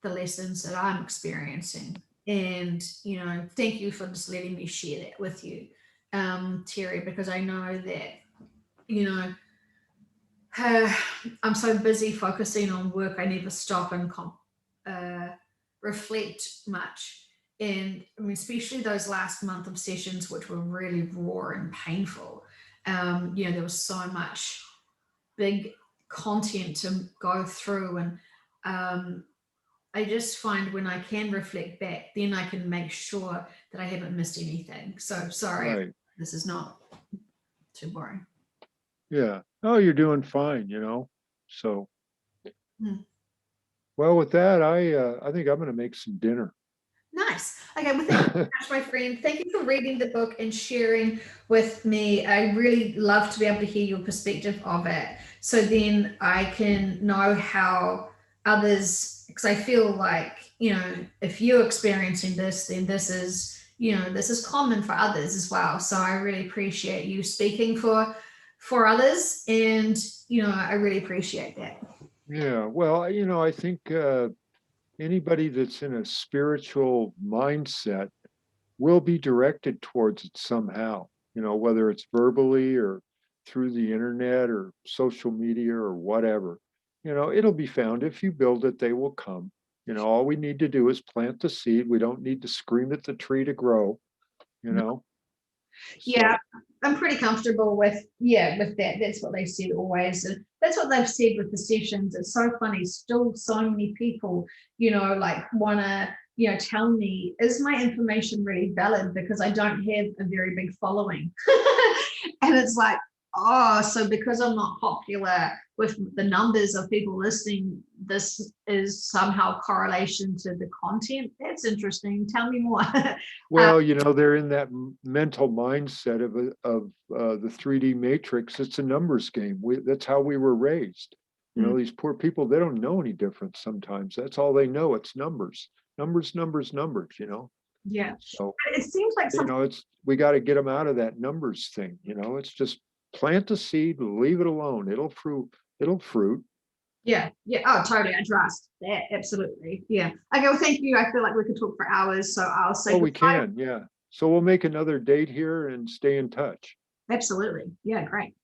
[SPEAKER 1] lessons that I'm experiencing. And, thank you for just letting me share that with you, Terry, because I know that, I'm so busy focusing on work, I never stop and reflect much. And I mean, especially those last month of sessions, which were really raw and painful. There was so much big content to go through, and I just find when I can reflect back, then I can make sure that I haven't missed anything. So sorry,
[SPEAKER 2] Right.
[SPEAKER 1] This is not too boring.
[SPEAKER 2] Yeah. Oh, you're doing fine, So, well, with that, I think I'm going to make some dinner.
[SPEAKER 1] Nice. Okay, well, thank you so much, my friend. Thank you for reading the book and sharing with me. I really love to be able to hear your perspective of it. So then I can know how others, because I feel like, if you're experiencing this, then this is common for others as well. So I really appreciate you speaking for others, and I really appreciate that.
[SPEAKER 2] Yeah. Well, I think anybody that's in a spiritual mindset will be directed towards it somehow, whether it's verbally or through the internet or social media or whatever. It'll be found. If you build it, they will come. All we need to do is plant the seed. We don't need to scream at the tree to grow,
[SPEAKER 1] Yeah, I'm pretty comfortable with that. That's what they said always. And that's what they've said with the sessions. It's so funny. Still so many people, like wanna, tell me, is my information really valid? Because I don't have a very big following. And it's like, oh, so because I'm not popular with the numbers of people listening, this is somehow correlation to the content. That's interesting. Tell me more.
[SPEAKER 2] Well, they're in that mental mindset of the 3D matrix. It's a numbers game. That's how we were raised. These poor people, they don't know any difference sometimes. That's all they know. It's numbers, numbers, numbers, numbers,
[SPEAKER 1] Yeah.
[SPEAKER 2] So,
[SPEAKER 1] It seems like
[SPEAKER 2] we got to get them out of that numbers thing. It's just plant the seed, leave it alone. It'll fruit.
[SPEAKER 1] Yeah. Oh, totally. I trust that. Absolutely. Yeah. Okay. Well, thank you. I feel like we could talk for hours. So I'll say
[SPEAKER 2] We
[SPEAKER 1] goodbye.
[SPEAKER 2] can. Yeah. So we'll make another date here and stay in touch.
[SPEAKER 1] Absolutely. Yeah. Great.